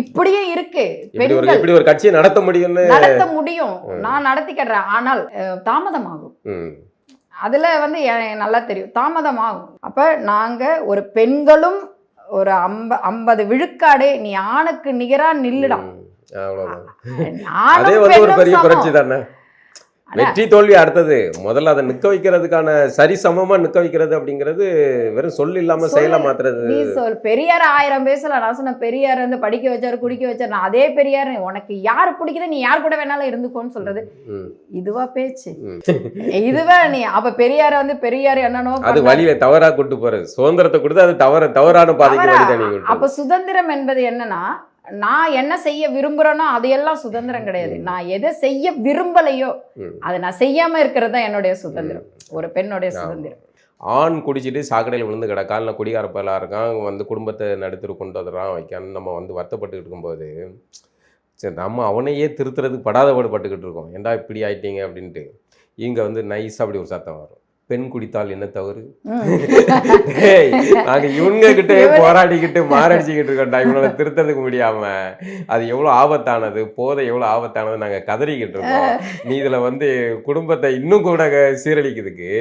இப்படியே இருக்கு. இப்படி ஒரு கட்சியை நடத்த முடியும், நான் நடத்திக்கிறேன். ஆனால் தாமதமாகும். அதுல வந்து நல்லா தெரியும் தாமதமாகும். அப்ப நாங்க ஒரு பெண்களும் ஒரு 50 விழுக்காடு நீ ஆணுக்கு நிகரா நில்லுடாம். வெற்றி தோல்வி அடுத்தது. முதல்ல அதை நிற்க வைக்கிறதுக்கான சரிசமமா நிற்க வைக்கிறது அப்படிங்கிறது வெறும் சொல்லு இல்லாம செயல மாத்துறது. நீ சொல் பெரியார் 1000 பேசல. நான் சொன்ன பெரியார் வந்து படிக்க வச்சாரு, குடிக்க வச்சாரு. நான் அதே பெரியார், உனக்கு யாரு பிடிக்குது நீ யார் கூட வேணாலும் இருந்துக்கோன்னு சொல்றது இதுவா பேச்சு? இதுவா நீ அப்ப பெரியார வந்து பெரியார் என்னன்னோ அது வழியில தவறா கூட்டு போறது. சுதந்திரத்தை கொடுத்து அது தவறான பாதைக்கு வழி. அப்ப சுதந்திரம் என்பது என்னன்னா, நான் என்ன செய்ய விரும்புகிறேனோ அதையெல்லாம் சுதந்திரம் கிடையாது. நான் எதை செய்ய விரும்பலையோ அதை நான் செய்யாம இருக்கிறது தான் என்னுடைய சுதந்திரம், ஒரு பெண்ணுடைய சுதந்திரம். ஆண் குடிச்சிட்டு சாக்கடையில் விழுந்து கிடக்கான், இல்லை குடிகாரப்பெல்லாம் இருக்கான், வந்து குடும்பத்தை நடுத்தர் கொண்டு வந்துடுறான் வைக்கான்னு நம்ம வந்து வருத்தப்பட்டுக்கிட்டு இருக்கும்போது, சரி நம்ம அவனையே திருத்துறதுக்கு படாத பாடுபட்டுக்கிட்டு இருக்கோம். ஏண்டா இப்படி ஆயிட்டீங்க அப்படின்ட்டு. இங்கே வந்து நைஸாக அப்படி ஒரு சத்தம் வரும், பெண் குடித்தால் என்ன தவறு? நாங்கள் இவங்க கிட்டே போராடிக்கிட்டு மாரடிச்சுக்கிட்டு இருக்கோம்டா, இவங்கள திருத்ததுக்கு முடியாம. அது எவ்வளோ ஆபத்தானது, போதை எவ்வளோ ஆபத்தானது நாங்கள் கதறிக்கிட்டு இருக்கோம். நீ இதில் வந்து குடும்பத்தை இன்னும் கூட சீரழிக்கிறதுக்கு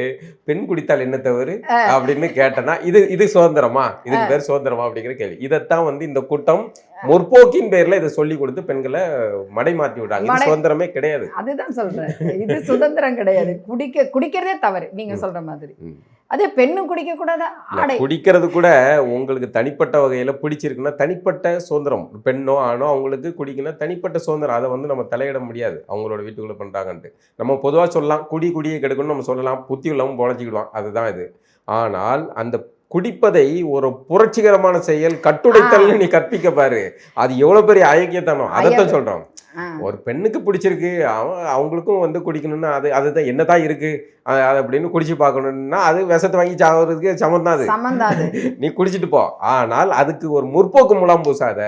பெண் குடித்தால் என்ன தவறு அப்படின்னு கேட்டனா இது சுதந்திரமா? இதுக்கு பேர் சுதந்திரமா அப்படிங்கிற கேள்வி. இதைத்தான் வந்து இந்த கூட்டம் முற்போக்கின் பேர்ல இதை சொல்லி கொடுத்து பெண்களை மடை மாற்றி விட்டாங்க. இது சுதந்திரமே கிடையாது. அதுதான் சொல்றேன், இது சுதந்திரம் கிடையாது. குடிக்கிறதே தவறு நீங்க சொல்ற மாதிரி. அதே பெண்ணும் குடிக்க கூடாது. குடிக்கிறது கூட உங்களுக்கு தனிப்பட்ட வகையில பிடிச்சிருக்குன்னா தனிப்பட்ட சுதந்திரம். பெண்ணோ ஆணோ அவங்களுக்கு குடிக்கணும் தனிப்பட்ட சுதந்திரம். அதை வந்து நம்ம தலையிட முடியாது, அவங்களோட வீட்டுக்குள்ள பண்றாங்கன்ட்டு. நம்ம பொதுவாக சொல்லலாம், குடியை கெடுக்கணும்னு நம்ம சொல்லலாம், புத்தி உள்ளவங்க பொழைச்சிக்கிடுவான், அதுதான் இது. ஆனால் அந்த குடிப்பதை ஒரு புரட்சிகரமான செயல், கட்டுடைத்தல்னு நீ கற்பிக்க பாரு, அது எவ்வளவு பெரிய அயோக்கியத்தனம். அதைத்தான் சொல்றோம். ஒரு பெண்ணுக்கு பிடிச்சிருக்கு, அவங்களுக்கும் வந்து குடிக்கணும்னா அதுதான் என்னதான் இருக்கு அது அப்படின்னு குடிச்சு பார்க்கணும்னா அது விஷத்தை வாங்கி சாகிறதுக்கு சமம் தான் அது. நீ குடிச்சிட்டு போ, ஆனால் அதுக்கு ஒரு முற்போக்கு முலாம் பூசாத.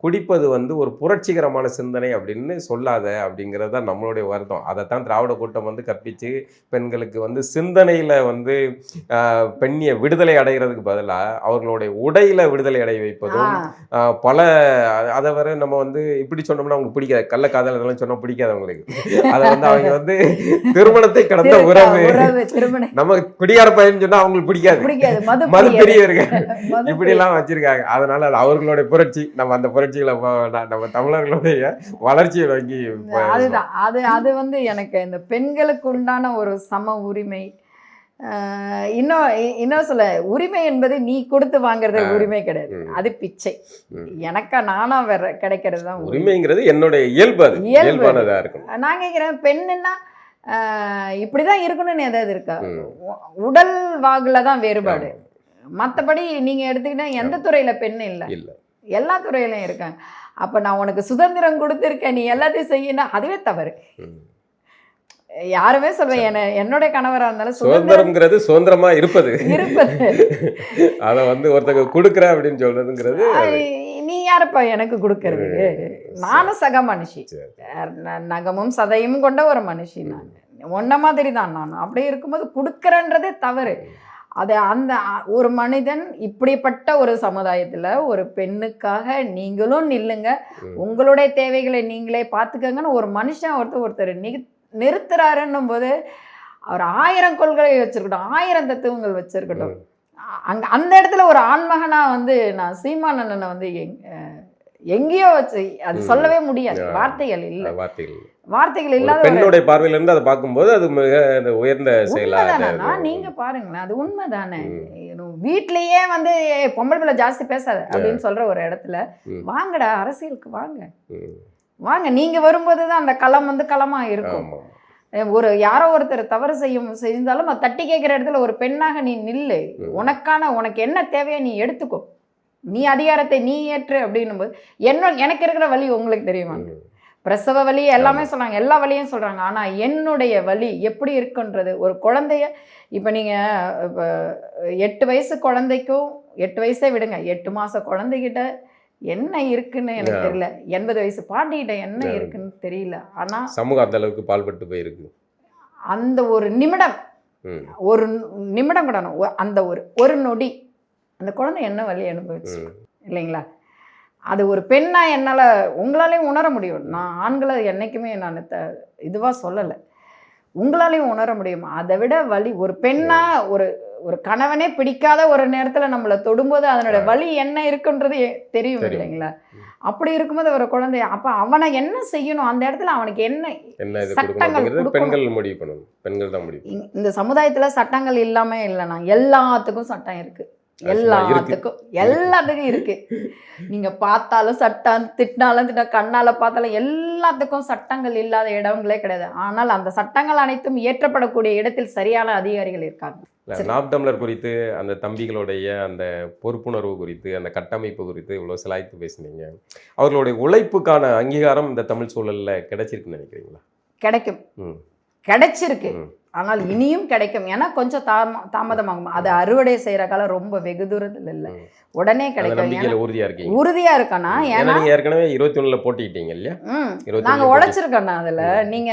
குடிப்பது வந்து ஒரு புரட்சிகரமான சிந்தனை அப்படின்னு சொல்லாத அப்படிங்கிறது தான் நம்மளுடைய வருத்தம். அதைத்தான் திராவிட கூட்டம் வந்து கற்பித்து பெண்களுக்கு வந்து சிந்தனையில் வந்து பெண்ணிய விடுதலை அடைகிறதுக்கு பதிலாக அவர்களுடைய உடையில் விடுதலை அடைய வைப்பதும் பல அதை வர நம்ம வந்து இப்படி சொன்னோம்னா அவங்களுக்கு பிடிக்காது. கள்ளக்காதல் அதெல்லாம் சொன்னால் பிடிக்காது அவங்களுக்கு. அதை வந்து அவங்க வந்து திருமணத்தை கடந்த உறவு, நம்ம குடியார பையன் சொன்னால் அவங்களுக்கு பிடிக்காது, மது பெரியவர்கள் இப்படிலாம் வச்சிருக்காங்க. அதனால அது அவர்களுடைய புரட்சி. நம்ம அந்த புரட்சி நம்ம தமிழர்களுடைய வளர்ச்சியை நோக்கி அதுதான் அது வந்து எனக்கு இந்த பெண்களுக்கு உண்டான ஒரு சம உரிமை. இன்னும் சொல்ல, உரிமை என்பது நீ கொடுத்து வாங்குறது உரிமை கிடையாது, அது பிச்சை. எனக்கா நானா வேற கிடைக்கிறது தான் உரிமைங்கிறது. என்னுடைய இயல்பு, அது இயல்பானதா இருக்கும். நான் கேட்கிறேன், பெண்ணுன்னா இப்படிதான் இருக்கணும்னு ஏதாவது இருக்கா? உடல் வாகுல தான் வேறுபாடு. மற்றபடி நீங்க எடுத்துக்கிட்டா எந்த துறையில பெண் இல்லை, எல்லா துறையிலையும் இருக்காங்க. அப்ப நான் உனக்கு சுதந்திரம் கொடுத்துருக்கேன், நீ எல்லாத்தையும் செய்யணும், அதுவே தவறு. யாருமே சொல்வேன், என்னுடைய கணவரா இருந்தாலும் சுதந்திரம்ங்கிறது சுதந்திரமா இருப்பது அதை வந்து ஒருத்தங்க கொடுக்குற அப்படின்னு சொல்றதுங்கிறது, நீ யாரப்பா எனக்கு கொடுக்கறது? நானும் சக மனுஷி, நகமும் சதையும் கொண்ட ஒரு மனுஷி. நான் ஒன்ன மாதிரி தான் நானும். அப்படியே இருக்கும்போது கொடுக்குறன்றதே தவறு. அது அந்த ஒரு மனிதன் இப்படிப்பட்ட ஒரு சமுதாயத்தில் ஒரு பெண்ணுக்காக நீங்களும் நில்லுங்க, உங்களுடைய தேவைகளை நீங்களே பார்த்துக்கங்கன்னு ஒரு மனுஷன் ஒருத்தர் நிறுத்துறாருன்னும் போது அவர் 1000 கொள்கையை வச்சிருக்கட்டும், 1000 தத்துவங்கள் வச்சிருக்கட்டும், அந்த இடத்துல ஒரு ஆண்மகனாக வந்து நான் சீமானண்ணனை வந்து எங்கேயோ வச்சு அது சொல்லவே முடியாது. வார்த்தைகள் இல்லை, வார்த்தைகள் இல்லாத பெண்ணுடைய பார்வையில இருந்து அதை பார்க்கும்போது அது மிக உயர்ந்த செயலாதானா. நீங்க பாருங்களேன், அது உண்மைதானே. வீட்லயே வந்து பொம்பளை பிள்ளை ஜாஸ்தி பேசாத அப்படின்னு சொல்ற ஒரு இடத்துல வாங்கடா, அரசியலுக்கு வாங்க. நீங்க வரும்போது தான் அந்த களம் வந்து களமா இருக்கும். ஒரு யாரோ ஒருத்தர் தவறு செய்தாலும் அது தட்டி கேட்கிற இடத்துல ஒரு பெண்ணாக நீ நில்லு, உனக்கு என்ன தேவையோ நீ எடுத்துக்கோ, நீ அதிகாரத்தை நீ ஏற்று அப்படின்னும் போது எனக்கு இருக்கிற வலி உங்களுக்கு தெரியுமா? பிரசவ வலி எல்லாமே சொல்கிறாங்க, எல்லா வலியும் சொல்கிறாங்க. ஆனால் என்னுடைய வலி எப்படி இருக்குன்றது, ஒரு குழந்தைய இப்போ நீங்கள் இப்போ 8 வயசு குழந்தைக்கும், 8 வயசே விடுங்க, 8 மாத குழந்தைகிட்ட என்ன இருக்குன்னு எனக்கு தெரியல, 80 வயசு பாட்டிகிட்ட என்ன இருக்குன்னு தெரியல. ஆனால் சமூகம் அந்த அளவுக்கு பால்பட்டு போயிருக்கு. அந்த ஒரு நிமிடம் கூட அந்த ஒரு நொடி அந்த குழந்தை என்ன வலி அனுபவிச்சு இல்லைங்களா? அது ஒரு பெண்ணாக என்னால் உங்களாலேயும் உணர முடியும். நான் ஆண்களை என்றைக்குமே நான் இதுவாக சொல்லலை, உங்களாலேயும் உணர முடியும். அதை விட வலி ஒரு பெண்ணாக ஒரு கணவனே பிடிக்காத ஒரு நேரத்தில் நம்மளை தொடும்போது அதனோட வலி என்ன இருக்குன்றது தெரியும் இல்லைங்களா? அப்படி இருக்கும்போது ஒரு குழந்தைய அப்போ அவனை என்ன செய்யணும், அந்த இடத்துல அவனுக்கு என்ன சட்டங்கள் பெண்கள் முடிவு பண்ணணும், பெண்கள் தான் முடிவு. இந்த சமுதாயத்தில் சட்டங்கள் இல்லாமல் இல்லைனா எல்லாத்துக்கும் சட்டம் இருக்குது, எல்லாத்துக்கும் இருக்கு. நீங்க பார்த்தாலும் சட்டம், திட்டினாலும் கண்ணால பார்த்தாலும் எல்லாத்துக்கும் சட்டங்கள் இல்லாத இடங்களே கிடையாது. ஆனால் அந்த சட்டங்கள் அனைத்தும் இயற்றப்படக்கூடிய இடத்தில் சரியான அதிகாரிகள் இருக்காங்க. நாம் தமிழர் குறித்து, அந்த தம்பிகளுடைய அந்த பொறுப்புணர்வு குறித்து, அந்த கட்டமைப்பு குறித்து இவ்வளோ சிலாய்த்து பேசுனீங்க. அவர்களுடைய உழைப்புக்கான அங்கீகாரம் இந்த தமிழ் சூழல்ல கிடைச்சிருக்குன்னு நினைக்கிறீங்களா? கிடைச்சிருக்கு, ஆனால் இனியும் கிடைக்கும். ஏன்னா கொஞ்சம் தாமதமாகும். அது அறுவடை செய்யற காலம் ரொம்ப வெகு தூரத்தில் இல்லை, உடனே கிடைக்கும். உறுதியா இருக்கனா? ஏன்னா ஏற்கனவே 21ல போட்டிட்டீங்க இல்லையா? நாங்க உழைச்சிருக்கோம்னா அதுல. நீங்க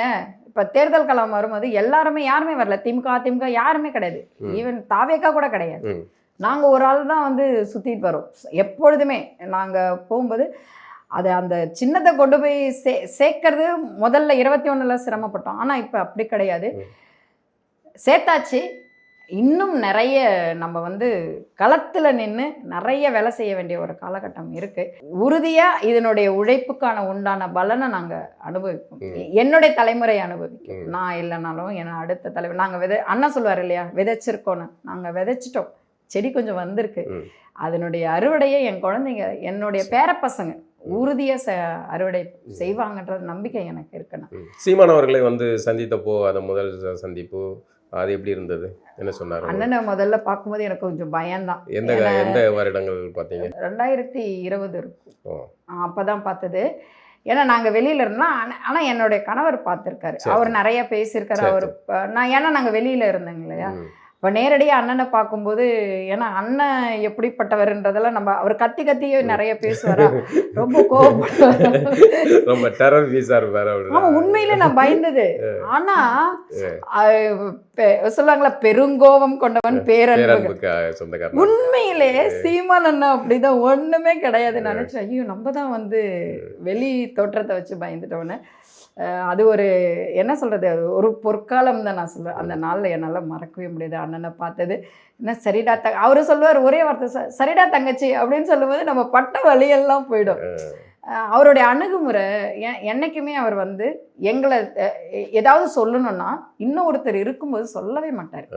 இப்ப தேர்தல் காலம் வரும்போது யாருமே வரல, திமுக யாருமே கிடையாது, ஈவன் தாவேக்கா கூட கிடையாது. நாங்க ஒரு ஆள் தான் வந்து சுத்திட்டு வரோம் எப்பொழுதுமே. நாங்க போகும்போது அது அந்த சின்னத்தை கொண்டு போய் சேர்க்கறது முதல்ல 21ல சிரமப்பட்டோம். ஆனால் இப்போ அப்படி கிடையாது, சேர்த்தாச்சு. இன்னும் நிறைய நம்ம வந்து களத்தில் நின்று நிறைய வேலை செய்ய வேண்டிய ஒரு காலகட்டம் இருக்குது. உறுதியாக இதனுடைய உழைப்புக்கான உண்டான பலனை நாங்கள் அனுபவிப்போம், என்னுடைய தலைமுறை அனுபவிக்கும். நான் இல்லைனாலும் என் அடுத்த தலைவர். நாங்கள் அண்ணா சொல்லுவார் இல்லையா, விதைச்சிருக்கோன்னு. நாங்கள் விதைச்சிட்டோம், செடி கொஞ்சம் வந்திருக்கு. அதனுடைய அறுவடையை என் குழந்தைங்க, என்னுடைய பேரப்பசங்க உறுதியாக அறுவடை செய்வாங்கன்ற நம்பிக்கை எனக்கு இருக்குண்ணா. சீமான் அவர்களை வந்து சந்தித்தப்போ, அந்த முதல் சந்திப்பு அது எப்படி இருந்தது? என்ன சொன்னாரு? அண்ணனை முதல்ல பார்க்கும்போது எனக்கு கொஞ்சம் பயம்தான். எந்த வருடங்கள் பார்த்தீங்க? 2020 இருக்கும். ஓ. அப்பதான் பார்த்தது. ஏன்னா நாங்கள் வெளியில இருந்தோம். ஆனால் என்னுடைய கணவர் பார்த்துருக்காரு. அவர் நிறைய பேசியிருக்காரு. அவர் ஏன்னா நாங்கள் வெளியில இருந்தோங்க இல்லையா. இப்போ நேரடியாக அண்ணனை பார்க்கும்போது, ஏன்னா அண்ணன் எப்படிப்பட்டவர்ன்றதெல்லாம் நம்ம அவர் கத்தி கத்தியே நிறைய பேசுவாரா, ரொம்ப கோவப்படுவார், ரொம்ப டெரர் பீஸா இருப்பாரு. ஆமாம், உண்மையிலே நான் பயந்தது. ஆனா சொல்லுவாங்களா, பெருங்கோபம் கொண்டவன் பேரன்புக்கு சொந்தக்காரன். உண்மையிலே சீமான் அண்ணா அப்படிதான், ஒண்ணுமே கிடையாது. நினைச்சேன், ஐயோ நம்ம தான் வந்து வெளி தோற்றத்தை வச்சு பயந்துட்டோன்னு. அது ஒரு என்ன சொல்கிறது, அது ஒரு பொற்காலம் தான் நான் சொல்லுவேன். அந்த நாளில் என்னால் மறக்கவே முடியாது அண்ணனை பார்த்தது. என்ன சரிடா அவர் சொல்லுவார் ஒரே வார்த்தை, சரிடா தங்கச்சி அப்படின்னு சொல்லும்போது நம்ம பட்ட வழியெல்லாம் போயிடும். அவருடைய அணுகுமுறை என்னைக்குமே அவர் வந்து எங்களை ஏதாவது சொல்லணும்னா இன்னும் ஒருத்தர் இருக்கும்போது சொல்லவே மாட்டார்.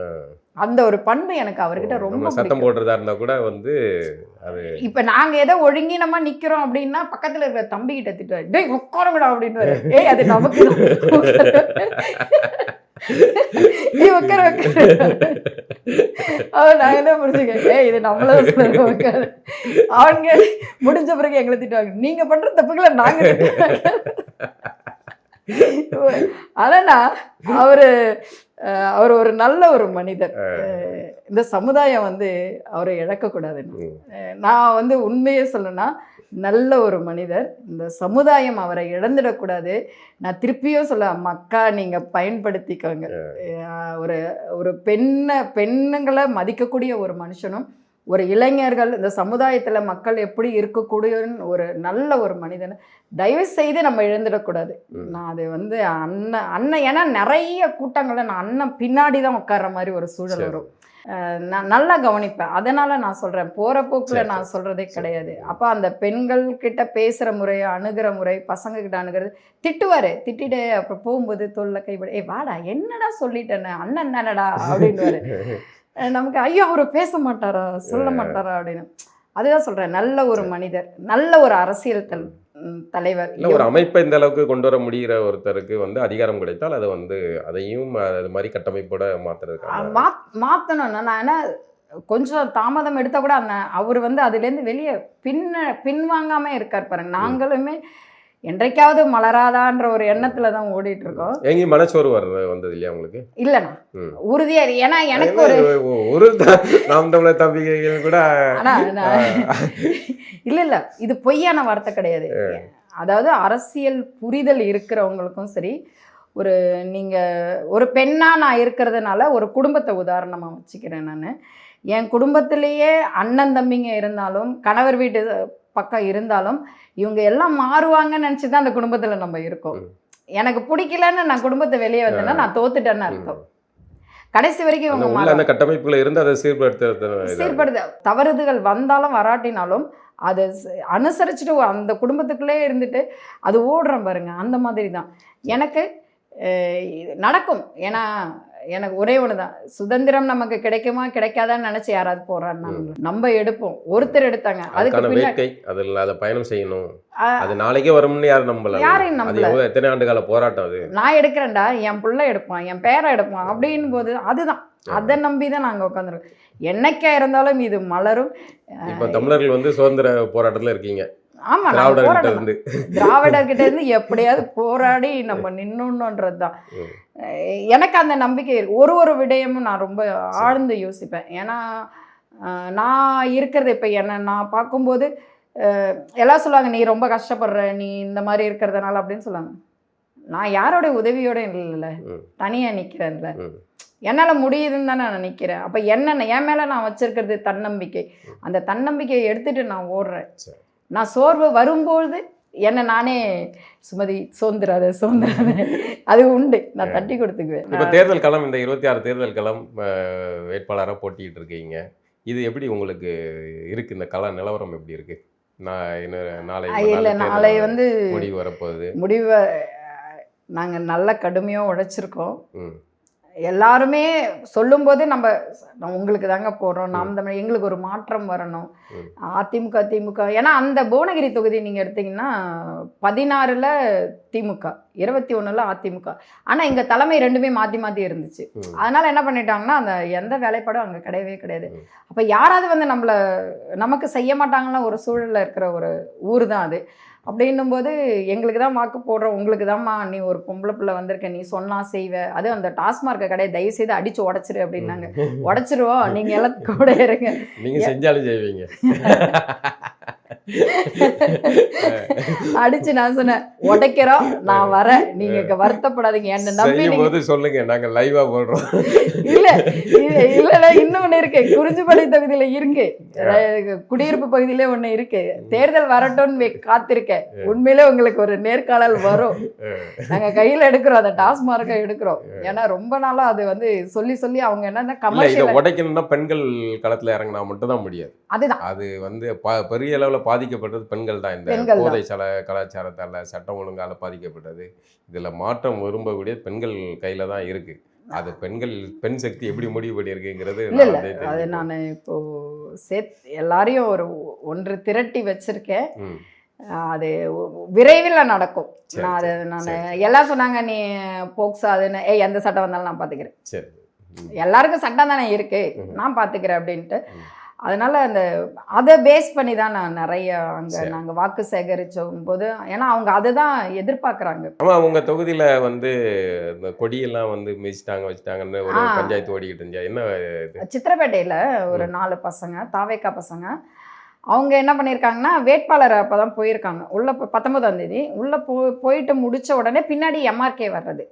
அந்த ஒரு பண்பு எனக்கு அவர்கிட்ட ரொம்ப சத்தம் போடுறதா இருந்தா கூட வந்து அது இப்ப நாங்க ஏதோ ஒழுங்கினமா நிக்கிறோம் அப்படின்னா பக்கத்துல இருக்கிற தம்பி கிட்ட திட்டுவாரு, டேய் உட்காருங்கடா அப்படின்னு. ஏய் அது நமக்கு உட்கார அவன் நாங்க என்ன புரிஞ்சுக்க, இது நம்மள உட்காரு. அவங்க முடிஞ்ச பிறகு எங்களை திட்டுவாங்க, நீங்க பண்ற தப்புகளை நாங்க. ஆனா அவர் ஒரு நல்ல ஒரு மனிதர். இந்த சமுதாயம் வந்து அவரை இழக்கக்கூடாதுன்னு நான் வந்து உண்மையே சொல்லணும்னா, நல்ல ஒரு மனிதர். இந்த சமுதாயம் அவரை இழந்துடக்கூடாது. நான் திருப்பியும் சொல்ல, மக்கா நீங்கள் பயன்படுத்திக்கோங்க. ஒரு ஒரு பெண்ணுங்களை மதிக்கக்கூடிய ஒரு மனுஷனும், ஒரு இளைஞர்கள், இந்த சமுதாயத்தில் மக்கள் எப்படி இருக்கக்கூடிய ஒரு நல்ல ஒரு மனிதன் தயவு செய்து நம்ம இழந்துடக்கூடாது. நான் அது வந்து அண்ணன் ஏன்னா நிறைய கூட்டங்களில் நான் அண்ணன் பின்னாடி தான் உட்கார்ற மாதிரி ஒரு சூழல் வரும். நான் நல்லா கவனிப்பேன். அதனால் நான் சொல்கிறேன், போகிற போக்கில் நான் சொல்கிறதே கிடையாது. அப்போ அந்த பெண்கள் கிட்ட பேசுகிற முறை, அணுகிற முறை, பசங்க கிட்ட அணுகிறது, திட்டுவார். திட்டிட்டு அப்புறம் போகும்போது தோல்ல கைப்பட, ஏய் வாடா என்னடா சொல்லிட்டேன்னு, அண்ணன் தானடா அப்படின்வாரு. நமக்கு ஐயோ அவர் பேச மாட்டாரா, சொல்ல மாட்டாரா அப்படின்னு. அதுதான் சொல்கிறேன், நல்ல ஒரு மனிதர், நல்ல ஒரு அரசியல் தலைவர். ஒரு அமைப்பை இந்த அளவுக்கு கொண்டு வர முடிகிற ஒருத்தருக்கு வந்து அதிகாரம் கிடைத்தால் அதை வந்து அதையும் அது மாதிரி கட்டமைப்போட மாற்றணும்னா, நான் என்ன கொஞ்சம் தாமதம் எடுத்தால் கூட அந்த அவர் வந்து அதுலேருந்து வெளியே பின்வாங்காமல் இருக்கார் பாருங்க. நாங்களுமே என்றைக்காவது மலராதான்ற ஒரு எண்ணத்துல தான் ஓடிட்டு இருக்கோம். எங்க மனச்சோறு வந்தது இல்லையா உங்களுக்கு? இல்லண்ணா, உறுதியா. ஏன்னா எனக்கு ஒரு நாம் தமிழர் தம்பிகள் கூட இல்ல இது பொய்யான வார்த்தை கிடையாது. அதாவது அரசியல் புரிதல் இருக்கிறவங்களுக்கும் சரி, ஒரு பெண்ணா நான் இருக்கிறதுனால ஒரு குடும்பத்தை உதாரணமா வச்சுக்கிறேன். நான் என் குடும்பத்திலேயே அண்ணன் தம்பிங்க இருந்தாலும், கணவர் வீட்டு பக்கம் இருந்தாலும், இவங்க எல்லாம் மாறுவாங்கன்னு நினச்சி தான் அந்த குடும்பத்தில் நம்ம இருக்கோம். எனக்கு பிடிக்கலன்னு நான் குடும்பத்தை வெளியே வந்தேன்னா நான் தோத்துட்டேன்னு அர்த்தம். கடைசி வரைக்கும் இவங்க அந்த கட்டமைப்புல இருந்து அதை சீர்படுத்த தவறுதுகள் வந்தாலும் வராட்டினாலும் அதை அனுசரிச்சுட்டு அந்த குடும்பத்துக்குள்ளே இருந்துட்டு அது ஓடுறோம் பாருங்க. அந்த மாதிரி தான் எனக்கு நடக்கும். ஏன்னா எனக்கு ஒரே ஒன்று தான், சுதந்திரம் நமக்கு கிடைக்குமா கிடைக்காதான்னு நினைச்சு யாராவது போறான்னா நம்ம எடுப்போம். ஒருத்தர் எடுத்தாங்க, அதுக்கு அதை பயணம் செய்யணும், அது நாளைக்கே வரும்னு யாரும் நம்பல. யாரையும் நம்பல. எத்தனை ஆண்டு கால போராட்டம் அது. நான் எடுக்கிறேன்டா, என் பிள்ளை எடுப்பான், என் பேரை எடுப்பான் அப்படின்னு போது அதுதான், அதை நம்பி தான் நாங்கள் உட்காந்துருக்கோம். என்னைக்கா இருந்தாலும் இது மலரும். இப்போ தமிழர்கள் வந்து சுதந்திர போராட்டத்தில் இருக்கீங்க. ஆமா, திராவிடர்கிட்ட இருந்து எப்படியாவது போராடி நம்ம நின்னுன்றது தான் எனக்கு அந்த நம்பிக்கை இருக்கு. ஒரு விடயமும் நான் ரொம்ப ஆழ்ந்து யோசிப்பேன். ஏன்னா நான் இருக்கிறது இப்போ நான் பார்க்கும்போது எல்லாம் சொல்லுவாங்க, நீ ரொம்ப கஷ்டப்படுற, நீ இந்த மாதிரி இருக்கிறதுனால அப்படின்னு சொல்லுவாங்க. நான் யாரோட உதவியோட இல்லைல்ல, தனியாக நிற்கிறேன்ல, என்னால் முடியுதுன்னு தானே நான் நிற்கிறேன். அப்போ என் மேலே நான் வச்சிருக்கிறது தன்னம்பிக்கை. அந்த தன்னம்பிக்கையை எடுத்துகிட்டு நான் ஓடுறேன். நான் சோர்வு வரும்போது என்னை நானே சுமதி சோர்ந்துடாத அது உண்டு, நான் தட்டி கொடுத்துக்குவேன். இப்போ தேர்தல் களம், இந்த 26 தேர்தல் களம் வேட்பாளராக போட்டிக்கிட்டு இருக்கீங்க. இது எப்படி உங்களுக்கு இருக்குது? இந்த கள நிலவரம் எப்படி இருக்குது? நாளை வந்து முடிவு வரப்போகுது. முடிவை நாங்கள் நல்ல கடுமையாக உழைச்சிருக்கோம். எல்லாருமே சொல்லும்போது நம்ம உங்களுக்கு தாங்க போடுறோம், நாம் தமிழ், எங்களுக்கு ஒரு மாற்றம் வரணும், அதிமுக திமுக. ஏன்னா அந்த புவனகிரி தொகுதி நீங்கள் எடுத்தீங்கன்னா 16ல் திமுக, 21ல் அதிமுக. ஆனால் இங்கே தலைமை ரெண்டுமே மாற்றி மாற்றி இருந்துச்சு. அதனால் என்ன பண்ணிட்டாங்கன்னா அந்த எந்த வேலைப்பாடும் அங்கே கிடையவே கிடையாது. அப்போ யாராவது வந்து நமக்கு செய்ய மாட்டாங்கன்னா ஒரு சூழலில் இருக்கிற ஒரு ஊர் தான் அது. அப்படின்னும்போது எங்களுக்கு தான் வாக்கு போடுறோம், உங்களுக்கு தான்மா, நீ ஒரு பொம்பளை பிள்ளை வந்திருக்க, நீ சொன்னா செய்வ, அது அந்த டாஸ்மார்க்கை கடையை தயவு செய்து அடிச்சு உடச்சிரு அப்படின்னாங்க. உடச்சிருவோம், நீங்கள் எல்லாம் கூட இருங்க, நீங்கள் செஞ்சாலும் செய்வீங்க. அடிச்சு நான் சொன்னேன், உடைக்கிறோம், நான் வரேன், நீங்க வருத்தப்படாதீங்க, என்ன நம்பி நீங்க சொல்லுங்க, நாங்க லைவா போடுறோம். இல்ல இன்னொன்னு இருக்கு, குறிஞ்சிப்பாடி தொகுதியில இருக்கு, குடியிருப்பு பகுதியிலே ஒண்ணு இருக்கு. தேர்தல் வரட்டும்னு காத்திருக்கேன். உண்மையிலே உங்களுக்கு ஒரு நேர்காணல் வரும். நாங்க கையில எடுக்கிறோம், அந்த டாஸ்மார்க்கை எடுக்கிறோம். ஏன்னா ரொம்ப நாளா அது வந்து சொல்லி சொல்லி அவங்க என்னன்னா கமர்ஷியல் உடைக்கணும்னா பெண்கள் களத்துல இறங்கினா மட்டும் தான் முடியாது. அதுதான் அது வந்து பெரிய அளவுல பாதிக்கப்பட்டது பெண்கள் தான். இந்த போதை கலாச்சாரத்தால, சட்டம் ஒழுங்கால பாதிக்கப்பட்டது. இதுல மாற்றம் விரும்பக்கூடிய பெண்கள் கையில தான் இருக்கு. அது பெண் சக்தி எப்படி முடிவு பண்ணியிருக்குங்கிறது அது நான் இப்போ எல்லாரையும் ஒன்று திரட்டி வச்சிருக்கேன். அது விரைவில் நடக்கும். நான் எல்லாம் சொன்னாங்க, நீ போக்சோ அதுன்னு, எந்த சட்டம் வந்தாலும் நான் பார்த்துக்கிறேன், எல்லாருக்கும் சட்டம் தானே இருக்கு, நான் பார்த்துக்கிறேன் அப்படின்ட்டு. அதனால அதை பேஸ் பண்ணி தான் நான் நிறைய நாங்கள் வாக்கு சேகரிச்சும் போது, ஏன்னா அவங்க அதுதான் எதிர்பார்க்குறாங்க. ஆமாம், உங்கள் தொகுதியில் வந்து இந்த கொடியெல்லாம் வந்து மிதிச்சிட்டாங்க வச்சுட்டாங்கன்னு ஒரு பஞ்சாயத்து ஓடிக்கிட்டு இருந்தா என்ன? சித்திரப்பேட்டையில் ஒரு 4 பசங்க, தாவேக்கா பசங்க, அவங்க என்ன பண்ணியிருக்காங்கன்னா வேட்பாளர் அப்போ தான் போயிருக்காங்க உள்ளே, 19ஆம் தேதி உள்ளே போயிட்டு முடித்த உடனே பின்னாடி எம்ஆர்கே வர்றது.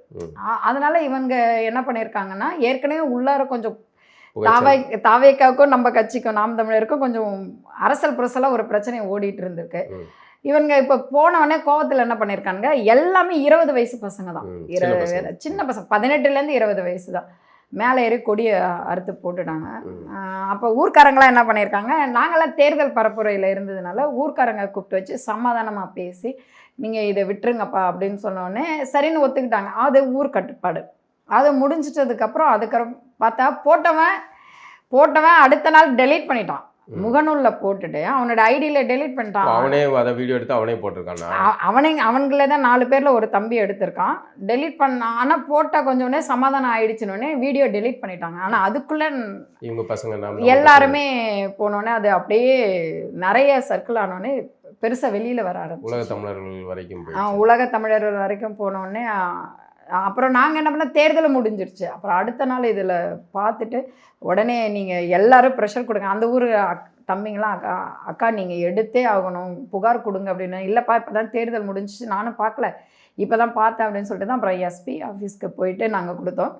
அதனால இவங்க என்ன பண்ணியிருக்காங்கன்னா ஏற்கனவே உள்ளார கொஞ்சம் தாவேக்காவுக்கும் நம்ம கட்சிக்கும் நாம் தமிழருக்கும் கொஞ்சம் அரசல் புரசலாக ஒரு பிரச்சனை ஓடிட்டு இருந்திருக்கு. இவங்க இப்போ போனவொடனே கோவத்தில் என்ன பண்ணியிருக்காங்க, எல்லாமே 20 வயசு பசங்க தான், சின்ன பசங்க, 18லேருந்து 20 வயசு தான். மேலே ஏறி கொடியை அறுத்து போட்டுட்டாங்க. அப்போ ஊர்க்காரங்களாம் என்ன பண்ணியிருக்காங்க, நாங்களாம் தேர்தல் பரப்புரையில் இருந்ததுனால ஊர்க்காரங்க கூப்பிட்டு வச்சு சமாதானமாக பேசி நீங்கள் இதை விட்டுருங்கப்பா அப்படின்னு சொன்னோடனே சரின்னு ஒத்துக்கிட்டாங்க. அது ஊர் கட்டுப்பாடு. அது முடிஞ்சிட்டதுக்கப்புறம் அதுக்கப்புறம் பார்த்தா போட்டவன் அடுத்த நாள் டெலீட் பண்ணிட்டான். முகநூலில் போட்டுட்டு அவனோட ஐடியில் டெலீட் பண்ணிட்டான். அவனே அதை வீடியோ எடுத்து அவனே போட்டிருக்கான். அவங்களே தான் 4 பேரில் ஒரு தம்பி எடுத்திருக்கான். டெலீட் பண்ணான். ஆனால் போட்டால் கொஞ்சோடனே சமாதானம் ஆயிடுச்சுன்னொடனே வீடியோ டெலீட் பண்ணிட்டாங்க. ஆனால் அதுக்குள்ளே இவங்க பசங்க எல்லாருமே போனோடனே அது அப்படியே நிறைய சர்க்கிள் ஆனோடனே பெருசாக வெளியில் வர ஆரம்பிச்சு உலக தமிழர்கள் வரைக்கும் உலக தமிழர்கள் வரைக்கும் போனோடனே அப்புறம் நாங்கள் என்ன பண்ணோம், தேர்தல் முடிஞ்சிருச்சு. அப்புறம் அடுத்த நாள் இதில் பார்த்துட்டு உடனே நீங்கள் எல்லோரும் ப்ரெஷர் கொடுங்க, அந்த ஊர் தம்பிங்களாம் அக்கா நீங்கள் எடுத்தே ஆகணும், புகார் கொடுங்க அப்படின்னு. இல்லைப்பா இப்போ தான் தேர்தல் முடிஞ்சிச்சு, நானும் பார்க்கல, இப்போ தான் பார்த்தேன் அப்படின்னு சொல்லிட்டு தான் அப்புறம் எஸ்பி ஆஃபீஸ்க்கு போயிட்டு நாங்கள் கொடுத்தோம்.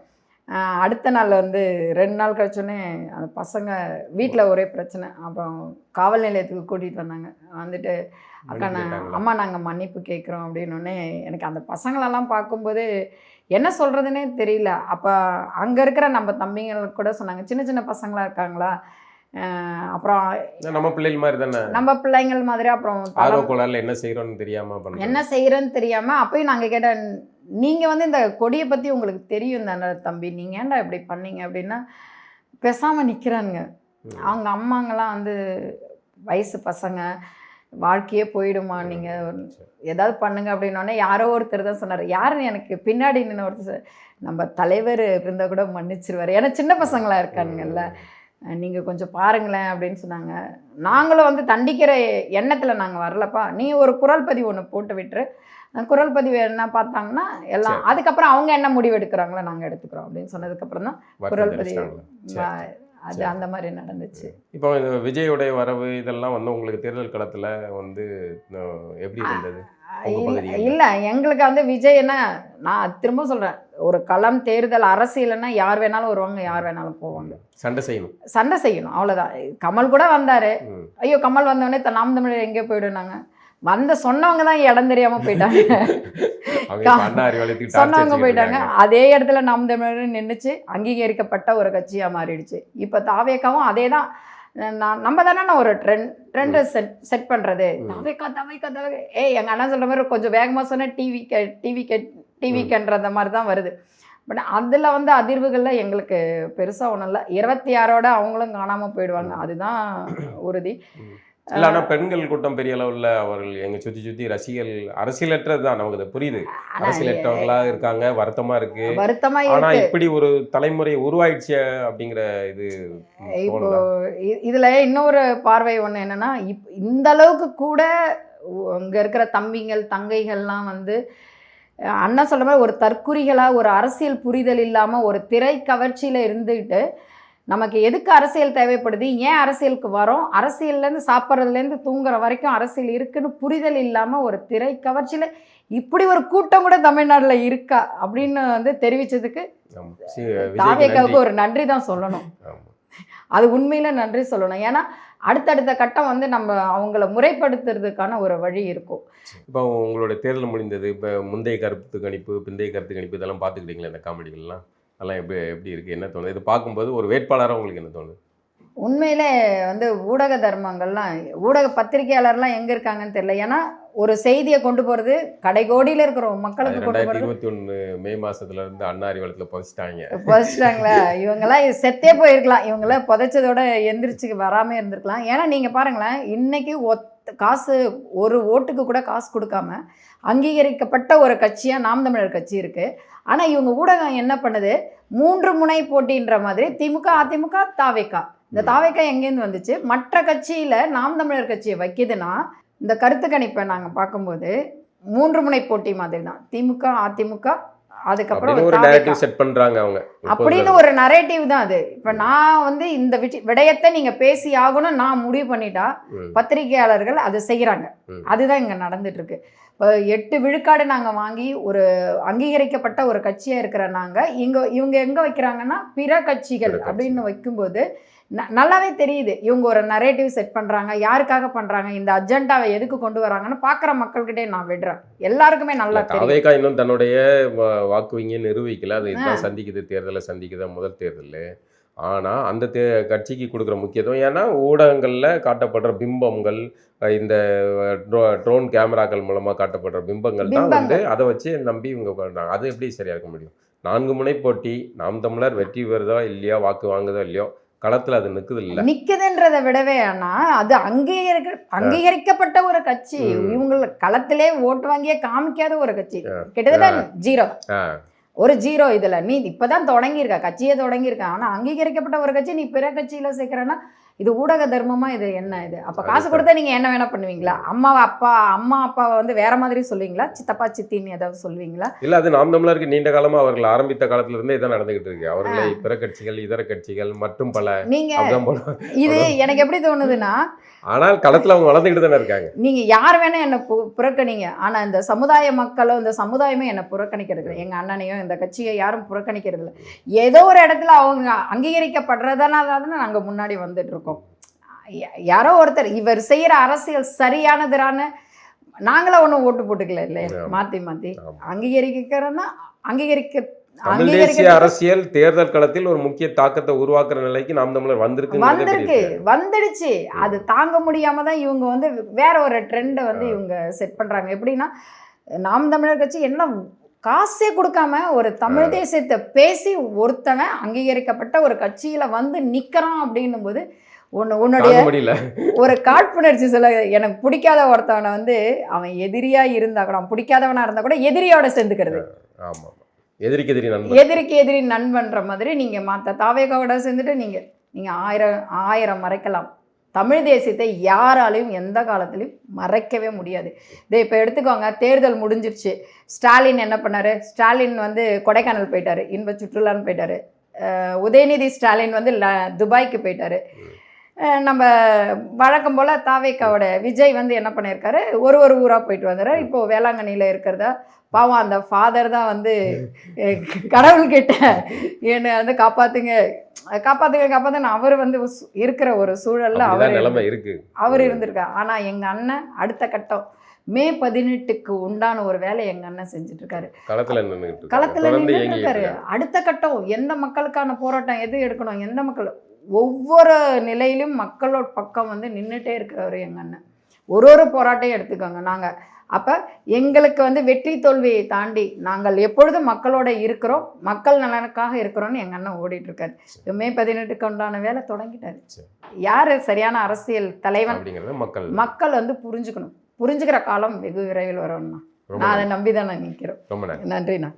அடுத்த நாள் வந்து 2 நாள் கழிச்சோன்னே அந்த பசங்க வீட்டில் ஒரே பிரச்சனை. அப்புறம் காவல் நிலையத்துக்கு கூட்டிகிட்டு வந்தாங்க. வந்துட்டு அக்கா அம்மா நாங்கள் மன்னிப்பு கேட்குறோம் அப்படின்னோடனே எனக்கு அந்த பசங்களெல்லாம் பார்க்கும்போது என்ன சொல்கிறதுனே தெரியல. அப்போ அங்கே இருக்கிற நம்ம தம்பிங்களுக்கு கூட சொன்னாங்க, சின்ன சின்ன பசங்களாக இருக்காங்களா, அப்புறம் நம்ம பிள்ளைகள் மாதிரி தானே, நம்ம பிள்ளைங்கள் மாதிரி. அப்புறம் என்ன செய்கிறோன்னு தெரியாமல் அப்பயும் நாங்கள் கேட்டேன், நீங்கள் வந்து இந்த கொடியை பற்றி உங்களுக்கு தெரியும் தானே தம்பி, நீங்கள் ஏன்டா இப்படி பண்ணீங்க அப்படின்னா பேசாமல் நிற்கிறானுங்க. அவங்க அம்மாங்கெல்லாம் வந்து வயசு பசங்க, வாழ்க்கையே போயிடுமா, நீங்கள் ஏதாவது பண்ணுங்க அப்படின்னோடனே யாரோ ஒருத்தர் தான் சொன்னார். யாருன்னு எனக்கு பின்னாடி நின்று ஒருத்தர், நம்ம தலைவர் இருந்தால் கூட மன்னிச்சிருவார், ஏன்னா சின்ன பசங்களாக இருக்கானுங்கல்ல, நீங்கள் கொஞ்சம் பாருங்களேன் அப்படின்னு சொன்னாங்க. நாங்களும் வந்து தண்டிக்கிற எண்ணத்தில் நாங்கள் வரலப்பா, நீ ஒரு குரல் பதிவு ஒன்று போட்டு விட்டுரு, குரல் பதிவு என்ன பார்த்தாங்கன்னா எல்லாம், அதுக்கப்புறம் அவங்க என்ன முடிவு எடுக்கிறாங்களோ நாங்கள் எடுத்துக்கிறோம் அப்படின்னு சொன்னதுக்கப்புறம் தான் குரல் பதிவு அது அந்த மாதிரி நடந்துச்சு. இப்போ இந்த விஜயோடைய வரவு இதெல்லாம் வந்து உங்களுக்கு தேர்தல் களத்தில் வந்து எப்படி இருந்தது? இல்லை, எங்களுக்கு வந்து விஜய்னா, நான் திரும்ப சொல்கிறேன், ஒரு களம் தேர்தல் அரசியல்னா யார் வேணாலும் வருவாங்க, யார் வேணாலும் போவாங்க, சண்டை செய்யணும் அவ்வளோதான். கமல் கூட வந்தார், ஐயோ கமல் வந்தவொடனே நாம் தமிழர் எங்கே போயிடுனாங்க, சொன்னவங்க தான் இடம் தெரியாமல் போயிட்டாங்க, சொன்னவங்க போயிட்டாங்க. அதே இடத்துல நாம் தமிழர் நின்றுச்சு, அங்கீகரிக்கப்பட்ட ஒரு கட்சியாக மாறிடுச்சு. இப்போ தாவேக்காவும் அதே தான், நம்ம தானே ஒரு ட்ரெண்டை செட் பண்ணுறது, தவைக்கா எங்கள் அண்ணா சொல்கிற மாதிரி கொஞ்சம் வேகமாக சொன்னால் டிவிக்கன்ற மாதிரி தான் வருது. பட் அதில் வந்து அதிர்வுகளில் எங்களுக்கு பெருசாக ஒன்றும் இல்லை. 26ஓட அவங்களும் காணாமல் போயிடுவாங்க, அதுதான் உறுதி. இல்லை, ஆனால் பெண்கள் கூட்டம் பெரிய அளவில் அவர்கள் எங்க சுற்றி அரசியலற்றது தான், நமக்கு அது புரியுது. அரசியலற்றவர்களாக இருக்காங்க, வருத்தமாக இருக்கு. ஆனால் இப்படி ஒரு தலைமுறை உருவாயிடுச்சு அப்படிங்கிற இது இப்போ இதில் இன்னொரு பார்வை ஒன்று என்னென்னா, இந்த அளவுக்கு கூட இங்கே இருக்கிற தம்பிங்கள் தங்கைகள்லாம் வந்து அண்ணா சொல்கிற மாதிரி ஒரு தற்குறிகளாக, ஒரு அரசியல் புரிதல் இல்லாமல், ஒரு திரை கவர்ச்சியில் இருந்துக்கிட்டு நமக்கு எதுக்கு அரசியல் தேவைப்படுது, ஏன் அரசியலுக்கு வரோம், அரசியல்லேருந்து சாப்பிட்றதுலேருந்து தூங்குற வரைக்கும் அரசியல் இருக்குன்னு புரிதல் இல்லாமல் ஒரு திரை கவர்ச்சியில் இப்படி ஒரு கூட்டம் கூட தமிழ்நாட்டில் இருக்கா அப்படின்னு வந்து தெரிவித்ததுக்கு தாவேக்காவுக்கு ஒரு நன்றி தான் சொல்லணும். அது உண்மையில் நன்றி சொல்லணும். ஏன்னா அடுத்தடுத்த கட்டம் வந்து நம்ம அவங்கள முறைப்படுத்துறதுக்கான ஒரு வழி இருக்கும். இப்போ உங்களோட தேர்தல் முடிந்தது, இப்போ முந்தைய கருத்து கணிப்பு பிந்தைய கருத்து கணிப்பு இதெல்லாம் பார்த்துக்கிட்டீங்களா? இந்த காமெடிகள்லாம் அதெல்லாம் எப்படி இருக்குது, என்ன தோணுது? இது பார்க்கும்போது ஒரு வேட்பாளராக உங்களுக்கு என்ன தோணுது? உண்மையிலே வந்து ஊடக தர்மங்கள்லாம், ஊடக பத்திரிகையாளர்லாம் எங்கே இருக்காங்கன்னு தெரியல. ஏன்னா ஒரு செய்தியை கொண்டு போகிறது கடைகோடியில் இருக்கிற மக்களுக்கு கொண்டு போகிறது. 2021 மே மாதத்துலேருந்து அண்ணா அறிவாலயத்தில் புதைச்சிட்டாங்களா? இவங்கெல்லாம் செத்தே போயிருக்கலாம், இவங்களாம் புதைச்சதோட எந்திரிச்சு வராமல் இருந்திருக்கலாம். ஏன்னா நீங்கள் பாருங்களேன், இன்றைக்கி காசு ஒரு ஓட்டுக்கு கூட காசு கொடுக்காம அங்கீகரிக்கப்பட்ட ஒரு கட்சியாக நாம் தமிழர் கட்சி இருக்குது. ஆனால் இவங்க ஊடகம் என்ன பண்ணுது, 3 முனை போட்டின்ற மாதிரி திமுக அதிமுக தாவேக்கா. இந்த தாவேக்கா எங்கேருந்து வந்துச்சு? மற்ற கட்சியில் நாம் தமிழர் கட்சியை வைக்கிதுன்னா, இந்த கருத்து கணிப்பை நாங்கள் பார்க்கும்போது 3 முனை போட்டி மாதிரி தான். திமுக அதிமுக அதுக்கப்புறம் செட் பண்றாங்க அவங்க அப்படின்னு ஒரு நரேட்டிவ் தான் அது. இப்போ நான் வந்து இந்த விடயத்தை நீங்கள் பேசி ஆகணும் நான் முடிவு பண்ணிட்டா பத்திரிகையாளர்கள் அதை செய்கிறாங்க. அதுதான் இங்கே நடந்துட்டு இருக்கு. இப்போ 8 விழுக்காடு நாங்கள் வாங்கி ஒரு அங்கீகரிக்கப்பட்ட ஒரு கட்சியாக இருக்கிற நாங்கள் இவங்க எங்கே வைக்கிறாங்கன்னா பிற கட்சிகள் அப்படின்னு வைக்கும்போது நல்லாவே தெரியுது இவங்க ஒரு நரேட்டிவ் செட் பண்ணுறாங்க. யாருக்காக பண்ணுறாங்க, இந்த அஜெண்டாவை எதுக்கு கொண்டு வராங்கன்னு பார்க்குற மக்கள்கிட்டே நான் விடுறேன். எல்லாருக்குமே நல்லா தெரியும். இன்னும் தன்னுடைய வாக்கு வங்கியை நிரூபிக்கல, அது இதுதான் சந்திக்குது, தேர்தலை சந்திக்குது முதல் தேர்தல். ஆனால் அந்த கட்சிக்கு கொடுக்குற முக்கியத்துவம், ஏன்னா ஊடகங்களில் காட்டப்படுற பிம்பங்கள், இந்த ட்ரோன் கேமராக்கள் மூலமாக காட்டப்படுற பிம்பங்கள் தான் வந்து அதை வச்சு நம்பி இவங்க பண்ணுறாங்க. அது எப்படி சரியாக இருக்க முடியும்? 4 முனை போட்டி, நாம் தமிழர் வெற்றி பெறுதோ இல்லையோ, வாக்கு வாங்குதோ இல்லையோ, களத்தில் அது நிற்குதுன்றதை விடவே, ஆனால் அது அங்கீகரிக்கப்பட்ட ஒரு கட்சி. இவங்க களத்திலே ஓட்டு வாங்கியே காமிக்காத ஒரு கட்சி, கிட்டத்தட்ட 0 ஒரு 0. இதில் நீ இப்போதான் தொடங்கியிருக்க, கட்சியே தொடங்கியிருக்க. ஆனால் அங்கீகரிக்கப்பட்ட ஒரு கட்சி நீ பிற கட்சியில் சேர்க்குறேன்னா இது ஊடக தர்மமா? இது என்ன இது? அப்போ காசு கொடுத்தா நீங்கள் என்ன வேணா பண்ணுவீங்களா? அம்மா அப்பாவை வந்து வேற மாதிரி சொல்லுவீங்களா? சித்தப்பா சித்தின்னு ஏதாவது சொல்லுவீங்களா? இல்லை, அது நாம் தமிழருக்கு நீண்ட காலமாக அவர்கள் ஆரம்பித்த காலத்திலிருந்தே இதான் நடந்துகிட்டு இருக்கு. அவர்களை பிற கட்சிகள் இதர கட்சிகள் மற்றும் பல இது எனக்கு எப்படி தோணுதுன்னா, ஆனால் களத்தில் அவங்க வளர்ந்துக்கிட்டு தானே இருக்காங்க. நீங்கள் யார் வேணா என்னை புறக்கணிங்க, ஆனால் இந்த சமுதாய மக்களோ இந்த சமுதாயமே என்னை புறக்கணிக்கிறது இல்லை. எங்கள் அண்ணனையோ இந்த கட்சியை யாரும் புறக்கணிக்கிறது இல்லை. ஏதோ ஒரு இடத்துல அவங்க அங்கீகரிக்கப்படுறதுனால தானே நாங்கள் முன்னாடி வந்துட்டு இருக்கோம். யாரோ ஒருத்தர் இவர் செய்கிற அரசியல் சரியானதுரான நாங்களாம் ஒன்றும் ஓட்டு போட்டுக்கல இல்லையா? மாற்றி அங்கீகரிக்கிறோன்னா தேசிய அரசியல் தேர்தல் களத்தில் ஒரு முக்கிய தாக்கத்தை உருவாக்குற நிலைக்கு நாம் தமிழர் வந்துடுச்சு. அது தாங்க முடியாம தான் இவங்க வந்து வேற ஒரு ட்ரெண்டை வந்து இவங்க செட் பண்றாங்க. எப்படின்னா, நாம் தமிழர் கட்சி என்ன காசே கொடுக்காம ஒரு தமிழ் தேசியத்தை பேசி ஒருத்தவன் அங்கீகரிக்கப்பட்ட ஒரு கட்சியில வந்து நிக்கிறான் அப்படின்னும் போது உன்னுடைய ஒரு காழ்ப்புணர்ச்சி சொல்ல, எனக்கு பிடிக்காத ஒருத்தவனை வந்து அவன் எதிரியா இருந்தா கூட, அவன் பிடிக்காதவனா இருந்தா கூட எதிரியோட சேர்ந்துக்கிறது. எதிரிக்கு எதிரி நண்பன்ற மாதிரி நீங்கள் மற்ற தாவேகாவோட சேர்ந்துட்டு நீங்கள் ஆயிரம் மறைக்கலாம். தமிழ் தேசியத்தை யாராலையும் எந்த காலத்துலையும் மறைக்கவே முடியாது. இதை இப்போ எடுத்துக்கோங்க, தேர்தல் முடிஞ்சிருச்சு. ஸ்டாலின் என்ன பண்ணார்? ஸ்டாலின் வந்து கொடைக்கானல் போயிட்டார், இன்ப சுற்றுலான்னு போயிட்டார். உதயநிதி ஸ்டாலின் வந்து துபாய்க்கு போயிட்டார். நம்ம வழக்கம் போல் தாவேக்காவோட விஜய் வந்து என்ன பண்ணியிருக்காரு, ஒரு ஊராக போயிட்டு வந்தார். இப்போது வேளாங்கண்ணியில் இருக்கிறதா பாவம் அந்த ஃபாதர் தான் வந்து கடவுள்கிட்ட என்னை வந்து காப்பாற்றுங்க அவர் வந்து இருக்கிற ஒரு சூழலில் அவர் இருந்திருக்கார். ஆனால் எங்கள் அண்ணன் அடுத்த கட்டம் மே 18க்கு உண்டான ஒரு வேலை எங்கள் அண்ணன் செஞ்சுட்ருக்காரு, களத்தில் நின்றுட்டுருக்காரு. அடுத்த கட்டம் எந்த மக்களுக்கான போராட்டம் எது எடுக்கணும், எந்த மக்கள் ஒவ்வொரு நிலையிலும் மக்களோட பக்கம் வந்து நின்றுட்டே இருக்கிறவர் எங்கள் அண்ணன். ஒரு போராட்டையும் எடுத்துக்கோங்க. நாங்கள் அப்போ எங்களுக்கு வந்து வெற்றி தோல்வியை தாண்டி நாங்கள் எப்பொழுதும் மக்களோட இருக்கிறோம், மக்கள் நலனுக்காக இருக்கிறோன்னு எங்கள் அண்ணன் ஓடிட்டுருக்காரு. மே 18க்கு உண்டான வேலை தொடங்கிட்டாரு. யார் சரியான அரசியல் தலைவன் அப்படிங்கிறது மக்கள் வந்து புரிஞ்சுக்கணும். புரிஞ்சுக்கிற காலம் வெகு விரைவில் வரும்னா நான் அதை நம்பி தானே நிற்கிறோம். ரொம்ப நன்றிண்ணா.